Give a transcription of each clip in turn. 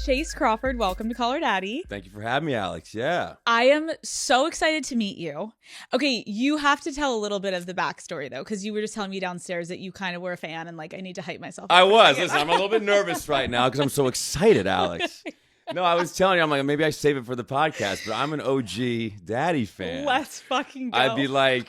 Chace Crawford. Welcome to Call Her Daddy. Thank you for having me, Alex. Yeah. I am so excited to meet you. Okay, you have to tell a little bit of the backstory, though, because you were just telling me downstairs that you kind of were a fan, and like I need to hype myself up. I was. Listen, I'm a little bit nervous right now because I'm so excited, Alex. No, I was telling you, I'm like, maybe I save it for the podcast, but I'm an OG Daddy fan. Let's fucking go. I'd be like,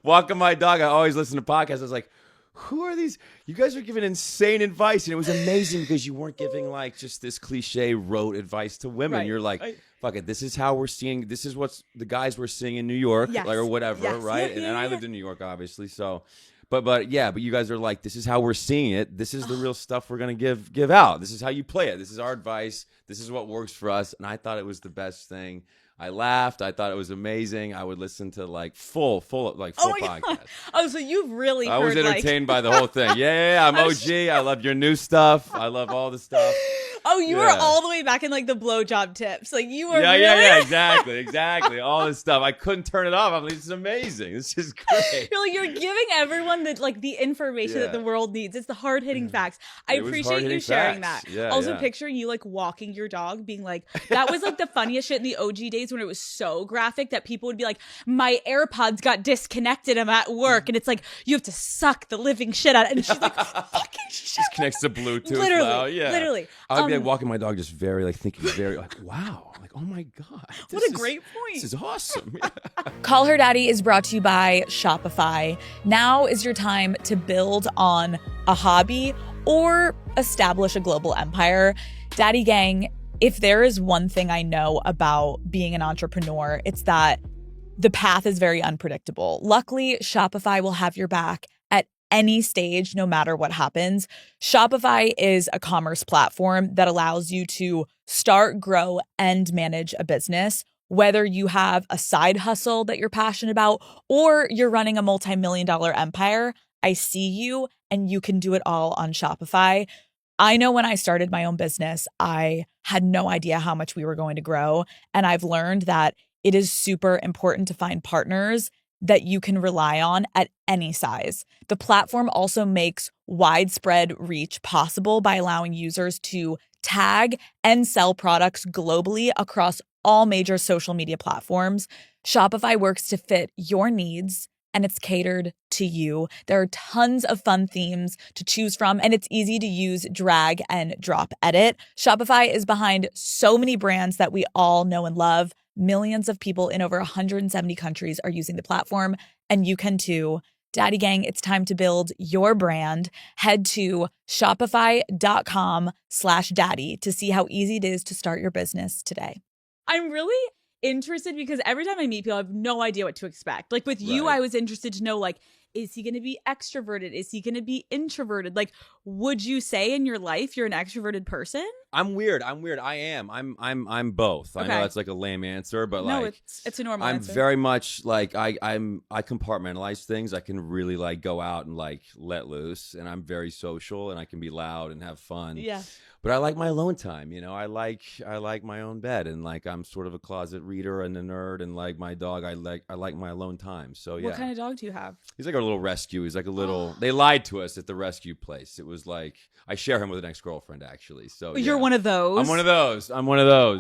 walking my dog. I always listen to podcasts. I was like, who are these? You guys are giving insane advice. And it was amazing because you weren't giving like just this cliche rote advice to women. Right. You're like, fuck it. This is how we're seeing. This is what the guys we're seeing in New York, yes. like, or whatever, yes. right? Yeah. And I lived in New York, obviously. So, but you guys are like, this is how we're seeing it. This is the real stuff we're going to give out. This is how you play it. This is our advice. This is what works for us. And I thought it was the best thing. I laughed. I thought it was amazing. I would listen to like full podcast. God. Oh, so you've really I was entertained by the whole thing. Yeah, I'm OG. I love your new stuff. I love all the stuff. Oh, you were all the way back in like the blowjob tips. Like you were Yeah, exactly. All this stuff. I couldn't turn it off. I'm like, this is amazing. This is great. You're giving everyone the information that the world needs. It's the hard-hitting facts. I appreciate you sharing that. Yeah, also picturing you like walking your dog, being like, that was like the funniest shit in the OG days when it was so graphic that people would be like, my AirPods got disconnected. I'm at work. And it's like, you have to suck the living shit out of it. And she's like, fucking shit. Just connects to Bluetooth. Literally. I'd be like walking my dog, just very like thinking, very like, wow, like, oh my god, what a great point. This is awesome. Call Her Daddy is brought to you by Shopify. Now is your time to build on a hobby or establish a global empire. Daddy Gang, if there is one thing I know about being an entrepreneur, it's that the path is very unpredictable. Luckily, Shopify will have your back at any stage, no matter what happens. Shopify is a commerce platform that allows you to start, grow, and manage a business. Whether you have a side hustle that you're passionate about or you're running a multi-million-dollar empire, I see you, and you can do it all on Shopify. I know when I started my own business, I had no idea how much we were going to grow. And I've learned that it is super important to find partners that you can rely on at any size. The platform also makes widespread reach possible by allowing users to tag and sell products globally across all major social media platforms. Shopify works to fit your needs, and it's catered to you. There are tons of fun themes to choose from, and it's easy to use drag and drop edit. Shopify is behind so many brands that we all know and love. Millions of people in over 170 countries are using the platform, and you can too. Daddy Gang, it's time to build your brand. Head to shopify.com/daddy to see how easy it is to start your business today. I'm really interested because every time I meet people, I have no idea what to expect. Like with you, I was interested to know, like, is he going to be extroverted? Is he going to be introverted? Like, would you say in your life you're an extroverted person? I'm weird. I am. I'm both. Okay. I know that's like a lame answer, but no, like it's a normal I'm answer. very much like I compartmentalize things. I can really like go out and like let loose, and I'm very social, and I can be loud and have fun. Yeah. But I like my alone time, I like my own bed, and like I'm sort of a closet reader and a nerd, and like my dog, I like my alone time. So yeah. What kind of dog do you have? He's like a little rescue. He's like a little. They lied to us at the rescue place. It was like I share him with an ex-girlfriend actually. So You're one of those. I'm one of those.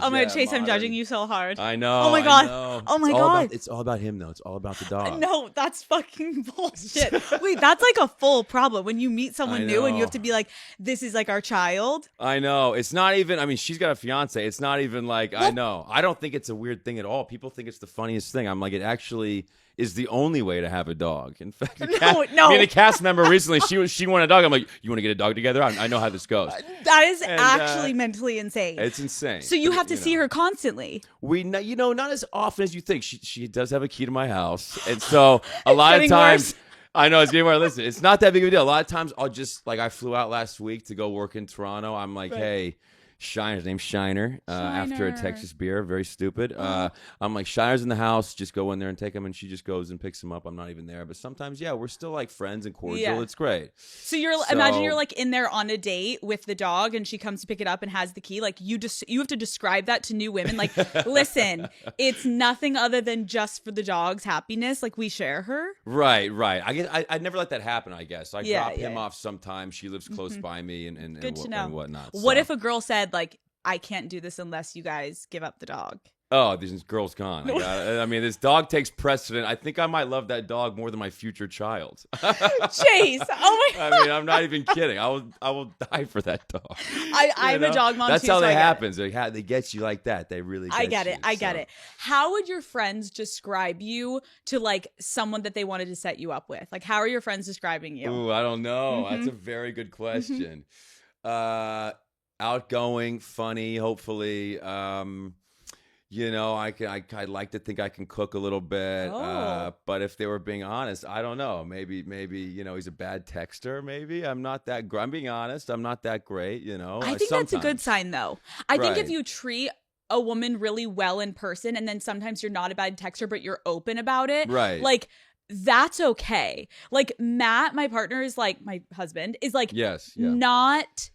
Oh my God, Chase, I'm judging you so hard. I know. Oh my God. I know. Oh my God. It's all about him though. It's all about the dog. No, that's fucking bullshit. Wait, that's like a full problem when you meet someone new and you have to be like, this is like our child. I know. It's not even, I mean, she's got a fiance. It's not even like, I know. I don't think it's a weird thing at all. People think it's the funniest thing. I'm like, it actually is the only way to have a dog. In fact, No. I mean, a cast member recently, she wanted a dog. I'm like, you want to get a dog together? I know how this goes. That is actually mentally insane. It's insane. So you have to see her constantly. Not as often as you think. She does have a key to my house. And so a lot of times, I know it's getting more. Listen, it's not that big of a deal. A lot of times I'll just, like, I flew out last week to go work in Toronto. I'm like, hey, Shiner. His name's Shiner. After a Shiner. Texas beer. Very stupid. I'm like, Shiner's in the house. Just go in there and take him. And she just goes and picks him up. I'm not even there. But sometimes, yeah, we're still like friends and cordial. Yeah. It's great. So imagine you're like in there on a date with the dog and she comes to pick it up and has the key. Like you have to describe that to new women. Like, listen, it's nothing other than just for the dog's happiness. Like we share her. Right. I guess I never let that happen, I guess. I Yeah, drop him yeah. off sometimes. She lives close by me and Good to know. and whatnot. What So- if a girl said like, I can't do this unless you guys give up the dog? Oh, this girl's gone. I mean, this dog takes precedent. I think I might love that dog more than my future child. Chace. Oh my God. I mean, I'm not even kidding. I will die for that dog. I'm a dog mom That's too, how so that I get it. happens. They get you like that. They really get I get you. it. I get So- it. How would your friends describe you to like someone that they wanted to set you up with? Like, how are your friends describing you? Ooh, I don't know. That's a very good question. Outgoing, funny, hopefully. I'd like to think I can cook a little bit. Oh. But if they were being honest, I don't know. Maybe, he's a bad texter. Maybe I'm not that. I'm being honest. I'm not that great. I think that's a good sometimes. sign, though. I think if Right. you treat a woman really well in person, and then sometimes you're not a bad texter, but you're open about it, Right. like that's okay. Like Matt, my partner, is like my husband, is like Yes. Yeah. not.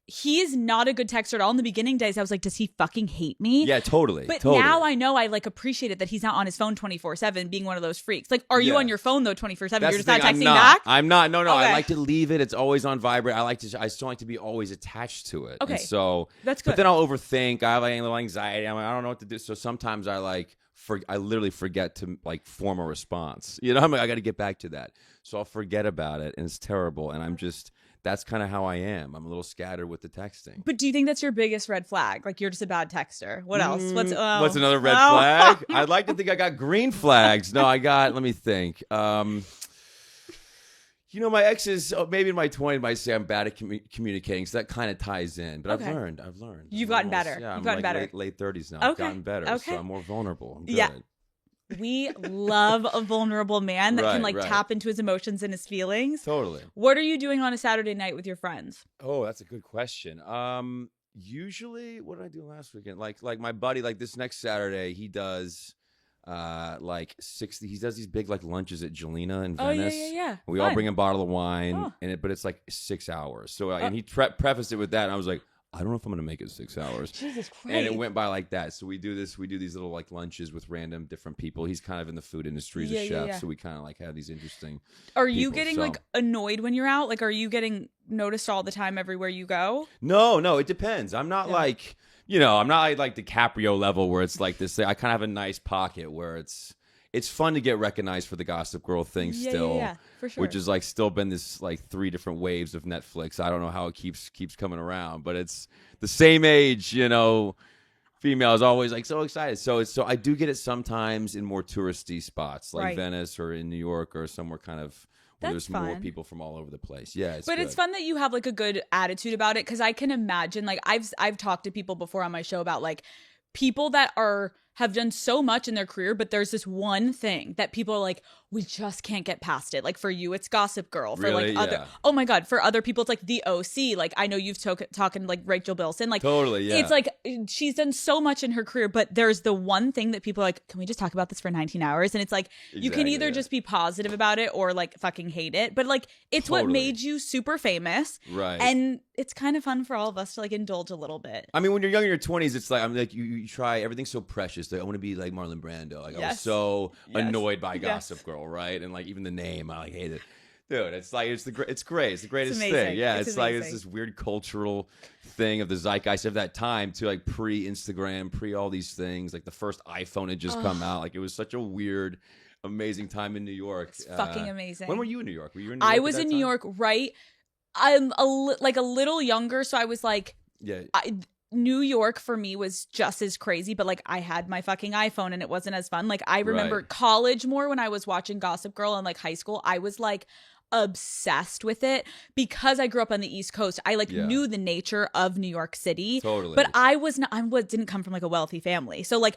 He is not a good texter at all. In the beginning days, I was like, does he fucking hate me? Yeah. Totally. But totally. now I know I like appreciate it that he's not on his phone 24/7, being one of those freaks. Like, are you Yeah. on your phone though 24/7? That's You're just the not thing, texting I'm not. back. I'm not. No. I Okay. like to leave it. It's always on vibrate. I still like to be always attached to it. Okay. And so That's good. But then I'll overthink. I have like a little anxiety. I'm like, I don't know what to do. So sometimes I I literally forget to like form a response. I'm like, I got to get back to that. So I'll forget about it, and it's terrible. And that's kind of how I am. I'm a little scattered with the texting. But do you think that's your biggest red flag? Like you're just a bad texter. What else? What's Another red flag? I'd like to think I got green flags. No, let me think. My exes, maybe in my 20s, might say I'm bad at communicating, so that kind of ties in. But Okay. I've learned. You've gotten better. Yeah, You've I'm gotten like better. late 30s now. I've Okay. gotten better, Okay. so I'm more vulnerable. I'm good. Yeah. We love a vulnerable man that can Right, like right. tap into his emotions and his feelings. Totally. What are you doing on a Saturday night with your friends? Oh, that's a good question. Usually, what did I do last weekend? Like my buddy, like this next Saturday, he does like 60. He does these big like lunches at Jelena in Oh, yeah, Venice. yeah, yeah. We all Fun. bring a bottle of wine, Oh. but it's like 6 hours. So and he prefaced it with that, and I was like, I don't know if I'm gonna make it 6 hours. Jesus Christ. And it went by like that. So we do these little like lunches with random different people. He's kind of in the food industry as Yeah, a yeah, chef, yeah. so we kind of like have these interesting. Are you people, getting so- like annoyed when you're out? Like, are you getting noticed all the time everywhere you go? No, it depends. I'm not like I'm not like DiCaprio level where it's like this. I kind of have a nice pocket where it's fun to get recognized for the Gossip Girl thing still. Yeah, for sure. Which is like still been this like 3 different waves of Netflix. I don't know how it keeps coming around, but it's the same age, female is always like so excited. So I do get it sometimes in more touristy spots like Right. Venice or in New York or somewhere kind of where That's there's more fun. people from all over the place. Yeah, But it's fun that you have like a good attitude about it, because I can imagine like I've talked to people before on my show about like people that have done so much in their career, but there's this one thing that people are like, we just can't get past it. Like for you, it's Gossip Girl. For Really? like other, Yeah. oh my God, for other people, it's like The OC. Like I know you've talking like Rachel Bilson. Like Totally, yeah. It's like she's done so much in her career, but there's the one thing that people are like, can we just talk about this for 19 hours? And it's like you can Exactly, either yeah. just be positive about it or like fucking hate it. But like it's what Totally. made you super famous. Right. And it's kind of fun for all of us to like indulge a little bit. I mean, when you're young in your 20s, it's like you try everything's so precious. Like, I want to be like Marlon Brando. Like I was Yes. so Yes. annoyed by Yes. Gossip Girl, right? And like even the name, I like hate it. Dude, it's like it's great. It's the greatest amazing. thing. Yeah, It's it's like it's amazing. this weird cultural thing of the zeitgeist of that time to like pre-Instagram, pre all these things. Like the first iPhone had just come out. Like it was such a weird, amazing time in New York. It's fucking amazing. When were you in New York? Were you in New York? I at was that in New time? York, right? I'm like a little younger, so I was like, Yeah. New York for me was just as crazy, but like I had my fucking iPhone and it wasn't as fun. Like I remember Right. college more when I was watching Gossip Girl and like high school. I was like, obsessed with it because I grew up on the East Coast. I like knew the nature of New York City. Totally. But I didn't come from like a wealthy family. So like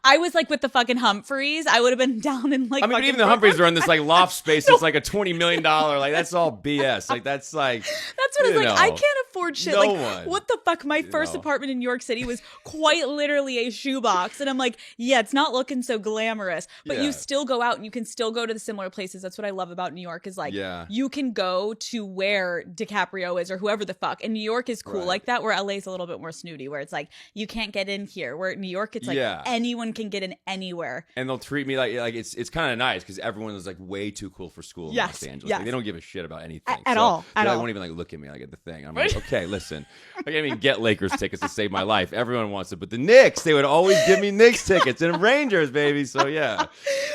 I was like with the fucking Humphreys. I would have been down in like, I mean, but even the Humphreys are in this like loft space. It's like a $20 million. Like that's all BS. Like that's what it's like. I can't afford shit. No like one. what the fuck? My first apartment in New York City was quite literally a shoebox. And I'm like, yeah, it's not looking so glamorous. But you still go out and you can still go to the similar places. That's what I love about New York is like you can go to where DiCaprio is or whoever the fuck. And New York is cool like that, where LA is a little bit more snooty, where it's like you can't get in here. Where New York, it's like anyone can get in anywhere. And they'll treat me like it's kind of nice because everyone is like way too cool for school in Los Angeles. Like, they don't give a shit about anything at all. They won't even like look at me like at the thing. I'm like, okay, listen, I can't even get Lakers tickets to save my life. Everyone wants it, but the Knicks, they would always give me Knicks tickets and Rangers, baby. So yeah,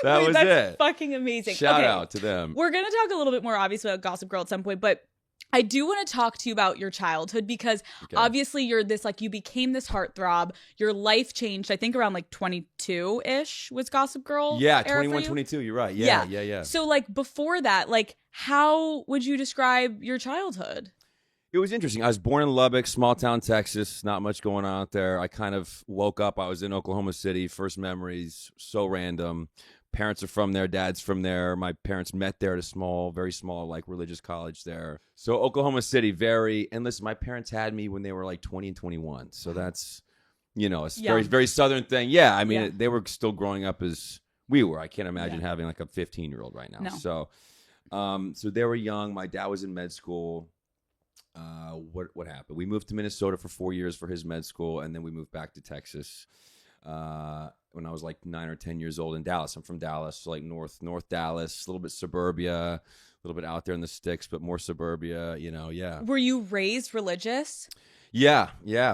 that's it. Fucking amazing. Shout out to them. We're gonna talk a little bit more obviously about Gossip Girl at some point, but I do want to talk to you about your childhood because obviously you're this like you became this heartthrob. Your life changed. I think around like 22-ish was Gossip Girl. Yeah, 21, 22. You're right. Yeah. So like before that, like how would you describe your childhood? It was interesting. I was born in Lubbock, small town, Texas. Not much going on out there. I kind of woke up. I was in Oklahoma City. First memories, so random. Parents are from there. Dad's from there. My parents met there at a very small, like religious college there. So Oklahoma City, and listen, my parents had me when they were like 20 and 21. So that's, a very, very Southern thing. Yeah. I mean, they were still growing up as we were. I can't imagine having like a 15-year-old right now. No. So they were young. My dad was in med school. What happened? We moved to Minnesota for 4 years for his med school, and then we moved back to Texas when I was like 9 or 10 years old in Dallas. I'm from Dallas, so like North Dallas, a little bit suburbia, a little bit out there in the sticks, but more suburbia, yeah. Were you raised religious? Yeah,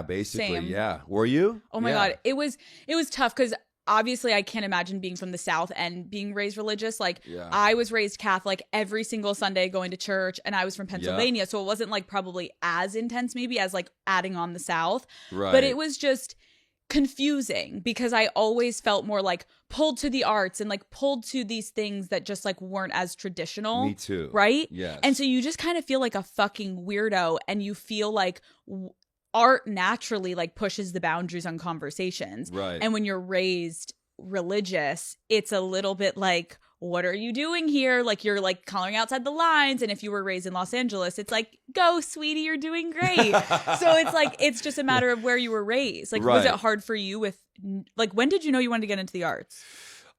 basically. Same. Yeah. Were you? Oh my God. It was tough because obviously I can't imagine being from the South and being raised religious. Like I was raised Catholic every single Sunday going to church, and I was from Pennsylvania. So it wasn't like probably as intense maybe as like adding on the South. Right. But it was just confusing because I always felt more like pulled to the arts and like pulled to these things that just like weren't as traditional. Me too. Right? Yes. And so you just kind of feel like a fucking weirdo, and you feel like art naturally like pushes the boundaries on conversations. Right. And when you're raised religious, it's a little bit like, what are you doing here? Like you're like coloring outside the lines. And if you were raised in Los Angeles, it's like, go sweetie, you're doing great. So it's like, it's just a matter of where you were raised. Like, was it hard for you with like, when did you know you wanted to get into the arts?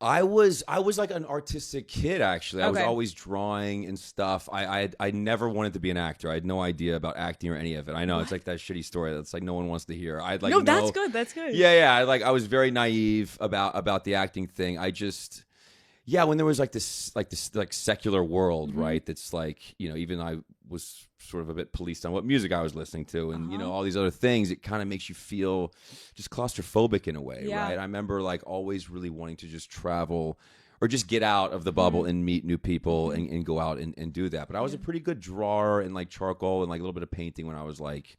I was like an artistic kid, actually. I was Okay. always drawing and stuff. I never wanted to be an actor. I had no idea about acting or any of it. I know it's like that shitty story that's like no one wants to hear. I'd like No, that's good. That's good. Yeah. I was very naive about the acting thing. I just when there was like this secular world, right? That's like, even I was sort of a bit policed on what music I was listening to and, all these other things. It kind of makes you feel just claustrophobic in a way, right? I remember like always really wanting to just travel or just get out of the bubble and meet new people and go out and do that. But I was a pretty good drawer and like charcoal and like a little bit of painting when I was like,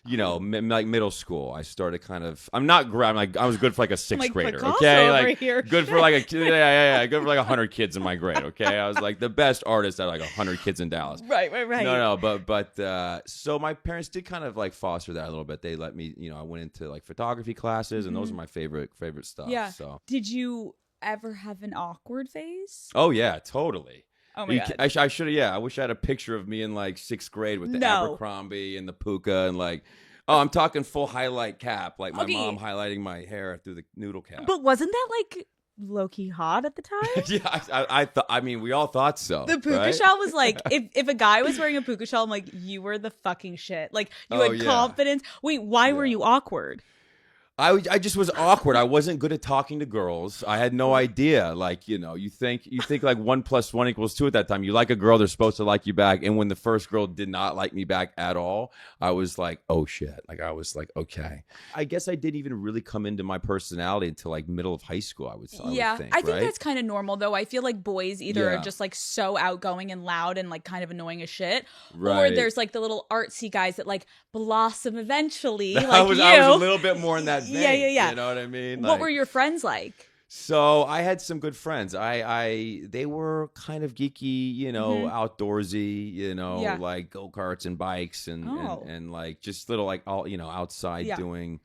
like middle school. I started kind of. I was good for like a sixth grader. Picasso okay, over like here. good for like good for like 100 kids in my grade. Okay, I was like the best artist out of like 100 kids in Dallas. Right. No, but so my parents did kind of like foster that a little bit. They let me, I went into like photography classes, and those are my favorite stuff. Yeah. So did you ever have an awkward phase? oh yeah, totally. Oh my God. I should have. Yeah, I wish I had a picture of me in like sixth grade with the Abercrombie and the puka and like. Oh, I'm talking full highlight cap, like my mom highlighting my hair through the noodle cap. But wasn't that like low-key hot at the time? Yeah, I thought. I mean, we all thought so. The puka shell was like, if a guy was wearing a puka shell, I'm like, you were the fucking shit. Like you had confidence. Wait, why were you awkward? I just was awkward. I wasn't good at talking to girls. I had no idea. Like, you think like 1 + 1 = 2 at that time. You like a girl, they're supposed to like you back. And when the first girl did not like me back at all, I was like, oh shit. Like I was like, okay. I guess I didn't even really come into my personality until like middle of high school, I would think. I think that's kind of normal though. I feel like boys either are just like so outgoing and loud and like kind of annoying as shit. Right. Or there's like the little artsy guys that like blossom eventually. Like I was a little bit more in that vein. Yeah. You know what I mean? What were your friends like? So I had some good friends. They were kind of geeky, outdoorsy, Yeah. like go-karts and bikes and, Oh. and like just little like all, outside Yeah. doing,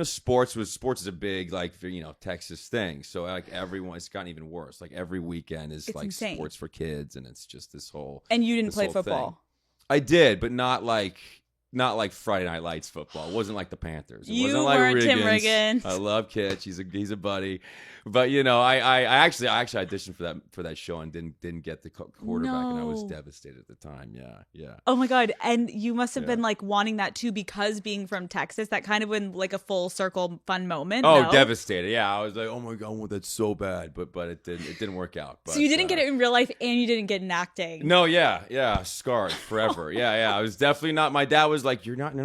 sports is a big like, Texas thing. So like it's gotten even worse. Like every weekend is It's like insane. sports for kids, and it's just this whole. And you didn't this play whole football. thing. I did, but not like Friday Night Lights football. It wasn't like the Panthers. It You wasn't like weren't Tim Riggins. Riggins. I love Kitch. He's a buddy. But I actually auditioned for that show and didn't get the quarterback, and I was No. devastated at the time. Yeah. Oh my God. And you must have Yeah. been like wanting that too, because being from Texas, that kind of went like a full circle fun moment. Oh, no? devastated. Yeah, I was like, oh my God, I want that so bad, but it didn't work out. But, So you didn't get it in real life, and you didn't get in acting. No, yeah, scarred forever. Yeah. I was definitely not. My dad was like, you're probably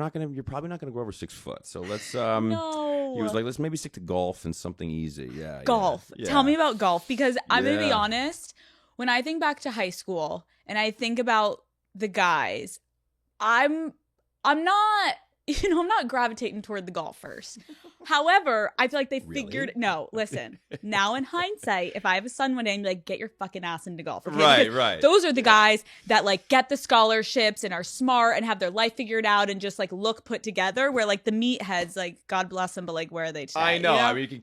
not gonna go over 6 foot. So let's No. He was like, let's maybe stick to golf and something easy. Yeah. Golf. Yeah. Tell me about golf, because I'm going to be Yeah. honest. When I think back to high school and I think about the guys, I'm not, I'm not gravitating toward the golfers. However, I feel like they Really? figured, no, listen, now in hindsight, if I have a son one day, I'm like, get your fucking ass into golf. Okay? Right, Because right. Those are the guys that like get the scholarships and are smart and have their life figured out and just like look put together, where like the meatheads, like God bless them, but like where are they today? I know. You I mean,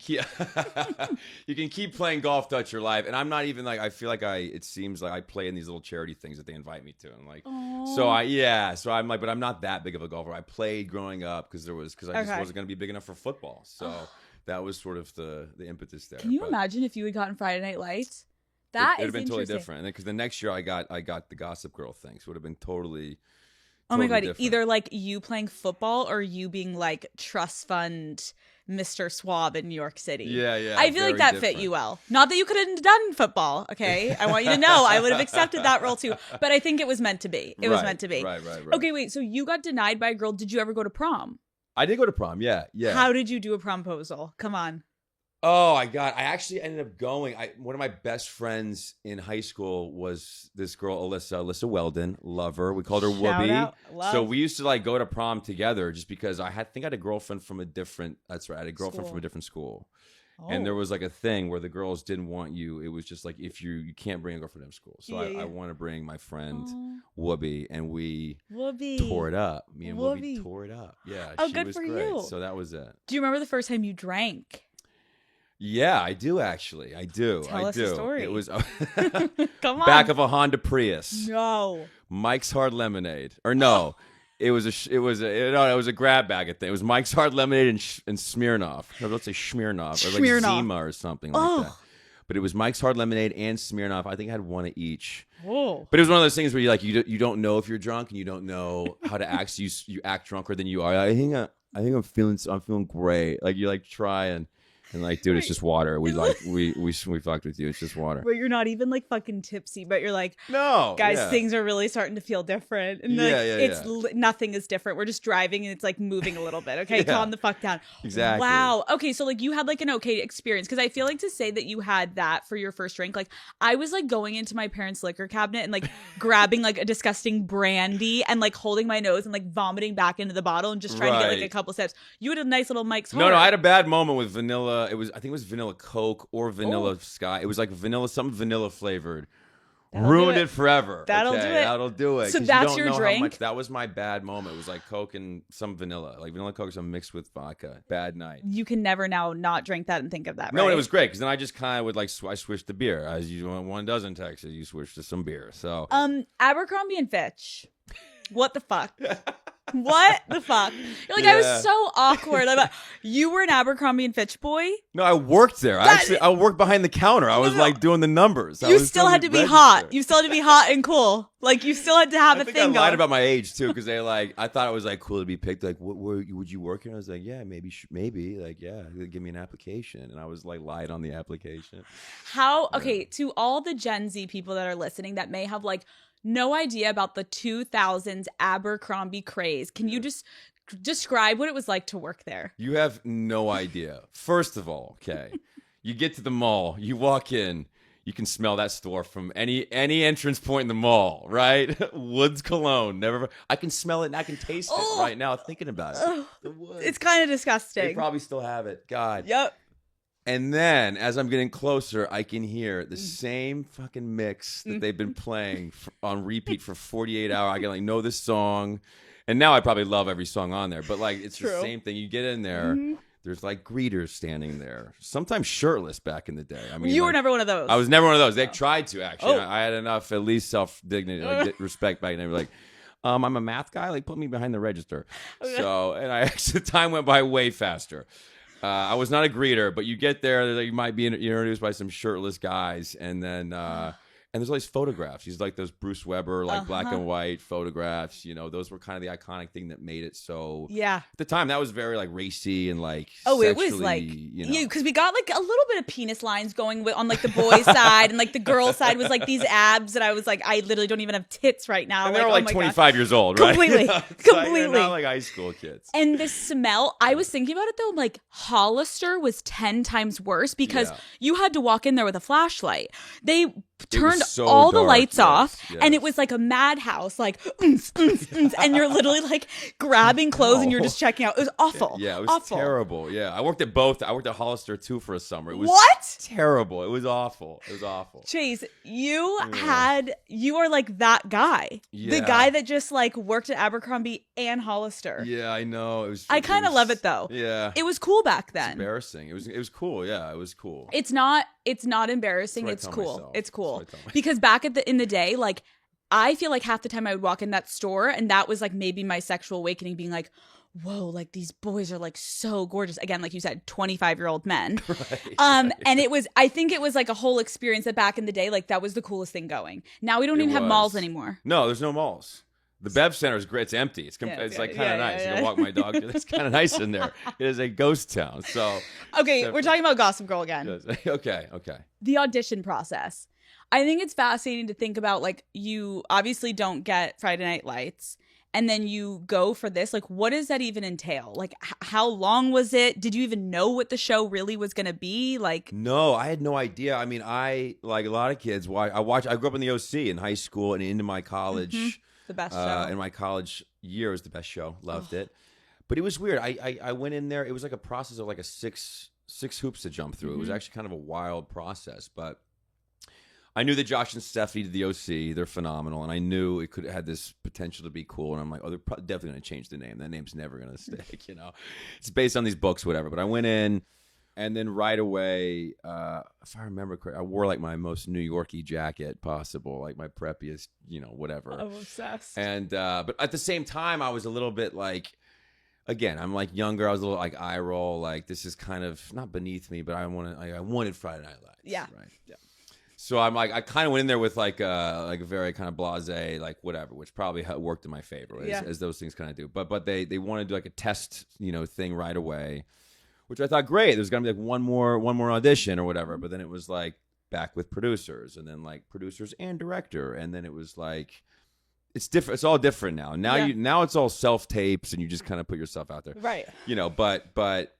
you can keep playing golf throughout your life, and I'm not even like. I feel like it seems like I play in these little charity things that they invite me to, and like, so I'm like, but I'm not that big of a golfer. I played growing up because I just wasn't going to be big enough for football, so that was sort of the impetus there. Can you But imagine if you had gotten Friday Night Lights? It That would is have been totally interesting. different, because the next year I got the Gossip Girl thing, so it would have been totally. Oh my totally God, different. either like you playing football or you being like trust fund Mr. Swab in New York City. Yeah. I feel like very that different. fit you well. Not that you could have done football, okay? I want you to know I would have accepted that role too. But I think it was meant to be. It was meant to be. Right. Okay, wait. So you got denied by a girl. Did you ever go to prom? I did go to prom. Yeah. How did you do a promposal? Come on. Oh, I actually ended up going. One of my best friends in high school was this girl, Alyssa Weldon. Love her. We called her Shout Whoopi. out. Love. So we used to like go to prom together, just because I think I had a girlfriend from a different. That's right. I had a girlfriend School. from a different school. Oh. And there was like a thing where the girls didn't want you. It was just like, if you can't bring a girlfriend to school. So Yeah. I want to bring my friend Oh, Whoopi, and we Whoopi. tore it up. Me and Whoopi Whoopi. tore it up. Yeah. Oh, she good was for great. you. So that was it. Do you remember the first time you drank? Yeah, I do actually. I do. Tell I us do. the story. It was Come on. back of a Honda Prius. No. Mike's Hard Lemonade, or no, it was a grab bag of thing. It was Mike's Hard Lemonade and Smirnoff. No, let's say Smirnoff, or like Smirnoff. Zima or something like that. But it was Mike's Hard Lemonade and Smirnoff. I think I had one of each. Whoa. But it was one of those things where you don't know if you're drunk, and you don't know how to act. So you act drunker than you are. I think I'm feeling great. Like you like try and like, dude, it's just water. We fucked with you. It's just water. But you're not even like fucking tipsy, but you're like, No, guys, yeah. things are really starting to feel different. And Yeah, like, yeah, nothing is different. We're just driving and it's like moving a little bit. Okay. Yeah. Calm the fuck down. Exactly. Wow. Okay. So like you had like an okay experience. Cause I feel like to say that you had that for your first drink, like I was like going into my parents' liquor cabinet and like grabbing like a disgusting brandy and like holding my nose and like vomiting back into the bottle and just trying to get like Right. a couple sips. You had a nice little Mike's Hard. No, I had a bad moment with vanilla. I think it was vanilla Coke or vanilla Sky. It was like something vanilla flavored. That'll Ruined do it forever. That'll okay? do it. That'll do it. So 'Cause you that's don't your know how drink? much- that was my bad moment. It was like Coke and some vanilla, like vanilla Coke, some mixed with vodka. Bad night. You can never now not drink that and think of that, right? No, and it was great because then I just kind of would like I switched to beer, as you one does in Texas. You switch to some beer. So Abercrombie and Fitch. What the fuck? What the fuck? You're like, I Yeah. was so awkward. You were an Abercrombie and Fitch boy? no, I worked there. I worked behind the counter. I was like doing the numbers. I You was still doing had the to be register. hot. You still had to be hot and cool. Like, you still had to have I a think thing I lied going. about my age too, because I thought it was like cool to be picked. Like, would you work here? And I was like, yeah, maybe. Like, yeah, give me an application, and I was like, lied on the application. Okay, to all the Gen Z people that are listening that may have like no idea about the 2000s Abercrombie craze, can you just describe what it was like to work there? You have no idea. First of all, okay, you get to the mall, you walk in. You can smell that store from any entrance point in the mall, right? Woods cologne. I can smell it and I can taste it right now thinking about it. The Woods. It's kind of They disgusting. probably still have it. God. Yep. And then, as I'm getting closer, I can hear the same fucking mix that they've been playing on repeat for 48 hours. I can like know this song, and now I probably love every song on there. But like, it's the same thing. You get in there, there's like greeters standing there, sometimes shirtless. Back in the day, I mean, You were never one of those. I was never one of those. They tried to actually. I had enough, at least self dignity, like, respect back, and they were like. I'm a math guy. Like, put me behind the register. So, and I actually, the time went by way faster. I was not a greeter, but you get there, you might be introduced by some shirtless guys, and then and there's all these photographs. He's like those Bruce Weber, like black and white photographs. You know, those were kind of the iconic thing that made it so. Yeah. At the time, that was very like racy and like. Oh, it was like because we got like a little bit of penis lines going on like the boys' side, and like the girls' side was like these abs, and I was like, I literally don't even have tits right now. And they were like 25 years old, right? Completely, completely, like, not like high school kids. And the smell, I was thinking about it though. Like Hollister was 10 times worse because you had to walk in there with a flashlight. They turned so all the dark, lights off, yes. and it was like a madhouse, like and you're literally like grabbing clothes and you're just checking out. It was awful. Yeah, it was awful. terrible. Yeah, I worked at both. I worked at Hollister too for a summer. It was terrible. It was awful. It was awful. Chase, you are like that guy. The guy that just like worked at Abercrombie and Hollister. Yeah, I know. I kind of love it though. Yeah. It was cool back then. It's embarrassing. It was cool. Yeah, it was cool. It's not embarrassing. It's cool. Myself. It's cool. Because back in the day, like I feel like half the time I would walk in that store and that was like maybe my sexual awakening being like, whoa, like these boys are like so gorgeous. Again, like you said, 25-year-old men. And I think it was like a whole experience that back in the day, like that was the coolest thing going. Now we don't even have malls anymore. No, there's no malls. The Bev Center is great. It's empty. It's like kind of nice. You can walk my dog. It's kind of nice in there. It is a ghost town. So okay, we're talking about Gossip Girl again. Okay. The audition process. I think it's fascinating to think about. Like you obviously don't get Friday Night Lights, and then you go for this. Like, what does that even entail? Like, how long was it? Did you even know what the show really was going to be? Like, no, I had no idea. I mean, I like a lot of kids. I grew up in the OC in high school and into my college. The best show. In my college year, it was the best show. Loved it. But it was weird. I went in there. It was like a process of like a six hoops to jump through. It was actually kind of a wild process. But I knew that Josh and Stephanie did the OC. They're phenomenal. And I knew it had this potential to be cool. And I'm like, they're definitely going to change the name. That name's never going to stick, you know. It's based on these books, whatever. But I went in. And then right away, if I remember correctly, I wore like my most New Yorky jacket possible, like my preppiest, you know, whatever. I'm obsessed. And but at the same time, I was a little bit like, again, I'm like younger. I was a little like eye roll, like this is kind of not beneath me, but I wanted Friday Night Lights. Yeah, right. Yeah. So I'm like, I kind of went in there with like a very kind of blasé, like whatever, which probably worked in my favor, as those things kind of do. But they wanted to do like a test, you know, thing right away. Which I thought, great, there's gonna be like one more audition or whatever. But then it was like back with producers, and then like producers and director, and then it was like it's different. It's all different now. Now it's all self tapes, and you just kind of put yourself out there, right? You know. But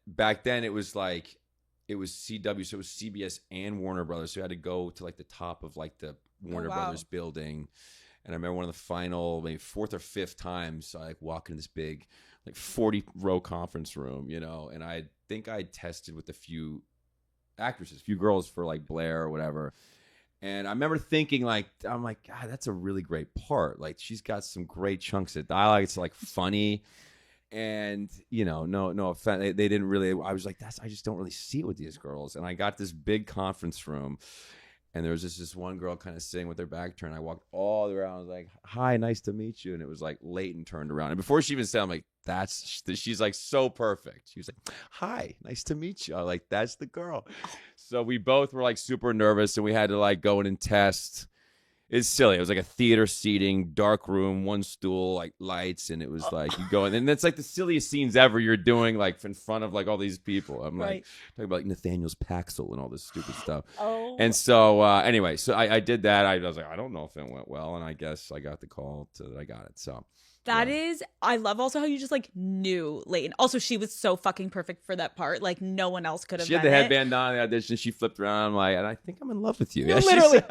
back then it was like it was CW, so it was CBS and Warner Brothers. So you had to go to like the top of like the Warner Brothers building. And I remember one of the final, maybe fourth or fifth times, I like walk into this big, like 40-row conference room, you know, and I think I tested with a few actresses, a few girls for like Blair or whatever. And I remember thinking like, I'm like, God, that's a really great part. Like she's got some great chunks of dialogue. It's like funny. And, you know, no offense. They didn't really, I was like, I just don't really see it with these girls. And I got this big conference room. And there was this one girl kind of sitting with her back turned. I walked all the way around. I was like, hi, nice to meet you. And it was like Leighton turned around. And before she even said, I'm like, she's like so perfect. She was like, hi, nice to meet you. I was like, that's the girl. So we both were like super nervous and we had to like go in and test. It's silly. It was like a theater seating, dark room, one stool, like lights. And it was like, you go in and it's like the silliest scenes ever you're doing like in front of like all these people. I'm like talking about like Nathaniel's Paxil and all this stupid stuff. And so anyway, so I did that. I was like, I don't know if it went well. And I guess I got the call that I got it. So That is, I love also how you just like knew Leighton. Also, she was so fucking perfect for that part. Like no one else could have. She had done the it. headband on in the audition. She flipped around. I'm like, and I think I'm in love with you. No, Yeah, literally,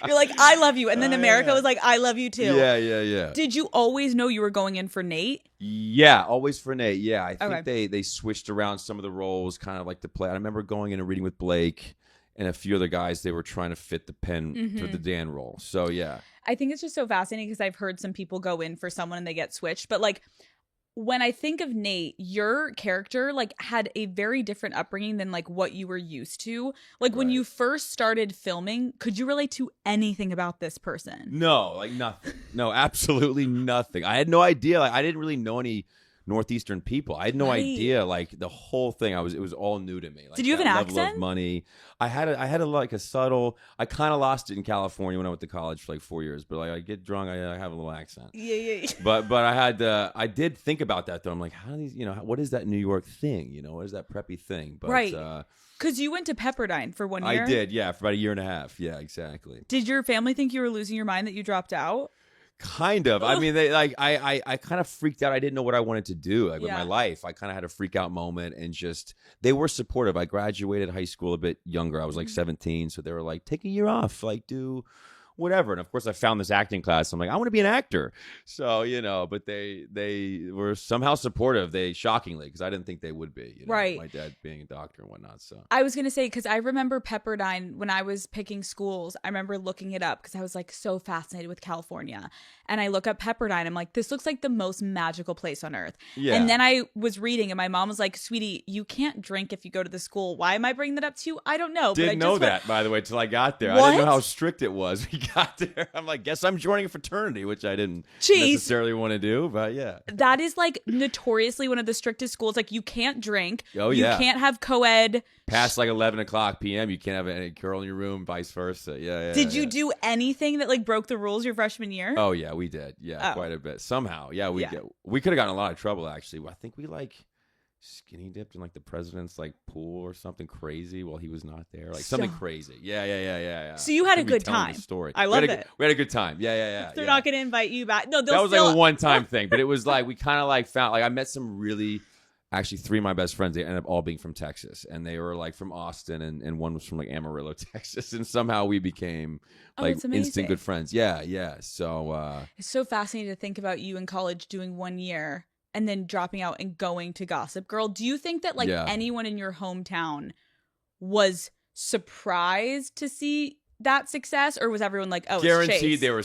you're like, I love you, and then America yeah. was like, I love you too. Yeah. Did you always know you were going in for Nate? Yeah, always for Nate. Yeah, I think Okay. they switched around some of the roles, kind of like to play. I remember going in and reading with Blake and a few other guys. They were trying to fit the pen for the Dan role. So yeah. I think it's just so fascinating because I've heard some people go in for someone and they get switched. But like when I think of Nate, your character like had a very different upbringing than like what you were used to. Like when Right. you first started filming, could you relate to anything about this person? No, like nothing. No, absolutely nothing. I had no idea. Like I didn't really know any Northeastern people. I had no Right. idea. Like the whole thing, it was all new to me. Like, Did you have that an level accent? Of money. I had a like a subtle. I kind of lost it in California when I went to college for like 4 years. But like I get drunk, I have a little accent. Yeah. But I did think about that though. I'm like, how do these, what is that New York thing? What is that preppy thing? But, Right. Because you went to Pepperdine for 1 year. I did, yeah, for about a year and a half. Yeah, exactly. Did your family think you were losing your mind that you dropped out? Kind of. I mean, they like I kind of freaked out. I didn't know what I wanted to do with Yeah. my life. I kind of had a freak out moment, and just they were supportive. I graduated high school a bit younger. I was like 17, so they were like, take a year off, like do whatever. And of course, I found this acting class. I'm like, I want to be an actor. So but they were somehow supportive. They shockingly, because I didn't think they would be. Right. My dad being a doctor and whatnot. So I was going to say, because I remember Pepperdine when I was picking schools, I remember looking it up because I was like so fascinated with California. And I look up Pepperdine. I'm like, this looks like the most magical place on earth. Yeah. And then I was reading and my mom was like, sweetie, you can't drink if you go to the school. Why am I bringing that up to you? I don't know. Didn't but I know just that, by the way, till I got there. I What? didn't know how strict it was. We got there. I'm like, guess I'm joining a fraternity, which I didn't Jeez. necessarily want to do, but yeah. That is like notoriously one of the strictest schools. Like you can't drink. Oh, You yeah. can't have co-ed. Past like 11 o'clock p.m., you can't have any girl in your room, vice versa. Yeah. Did you yeah. do anything that like broke the rules your freshman year? Oh yeah, we did. Yeah, Oh. quite a bit. Somehow, yeah, we Yeah. we could have gotten in a lot of trouble actually. I think we like skinny dipped in like the president's like pool or something crazy while he was not there, like something Stop. crazy. Yeah. So you had I a could be good telling time. the story. I We love had it. we had a good time. Yeah. They're yeah. not going to invite you back. No, they'll That was still. like a one-time thing, but it was like we kind of like found like I met some really. Actually, 3 of my best friends, they ended up all being from Texas, and they were like from Austin, and one was from like Amarillo, Texas, and somehow we became Oh, like that's amazing. instant good friends. Yeah. So It's so fascinating to think about you in college doing 1 year and then dropping out and going to Gossip Girl. Do you think that like Yeah. anyone in your hometown was surprised to see that success, or was everyone like, oh, it's guaranteed Chace? they were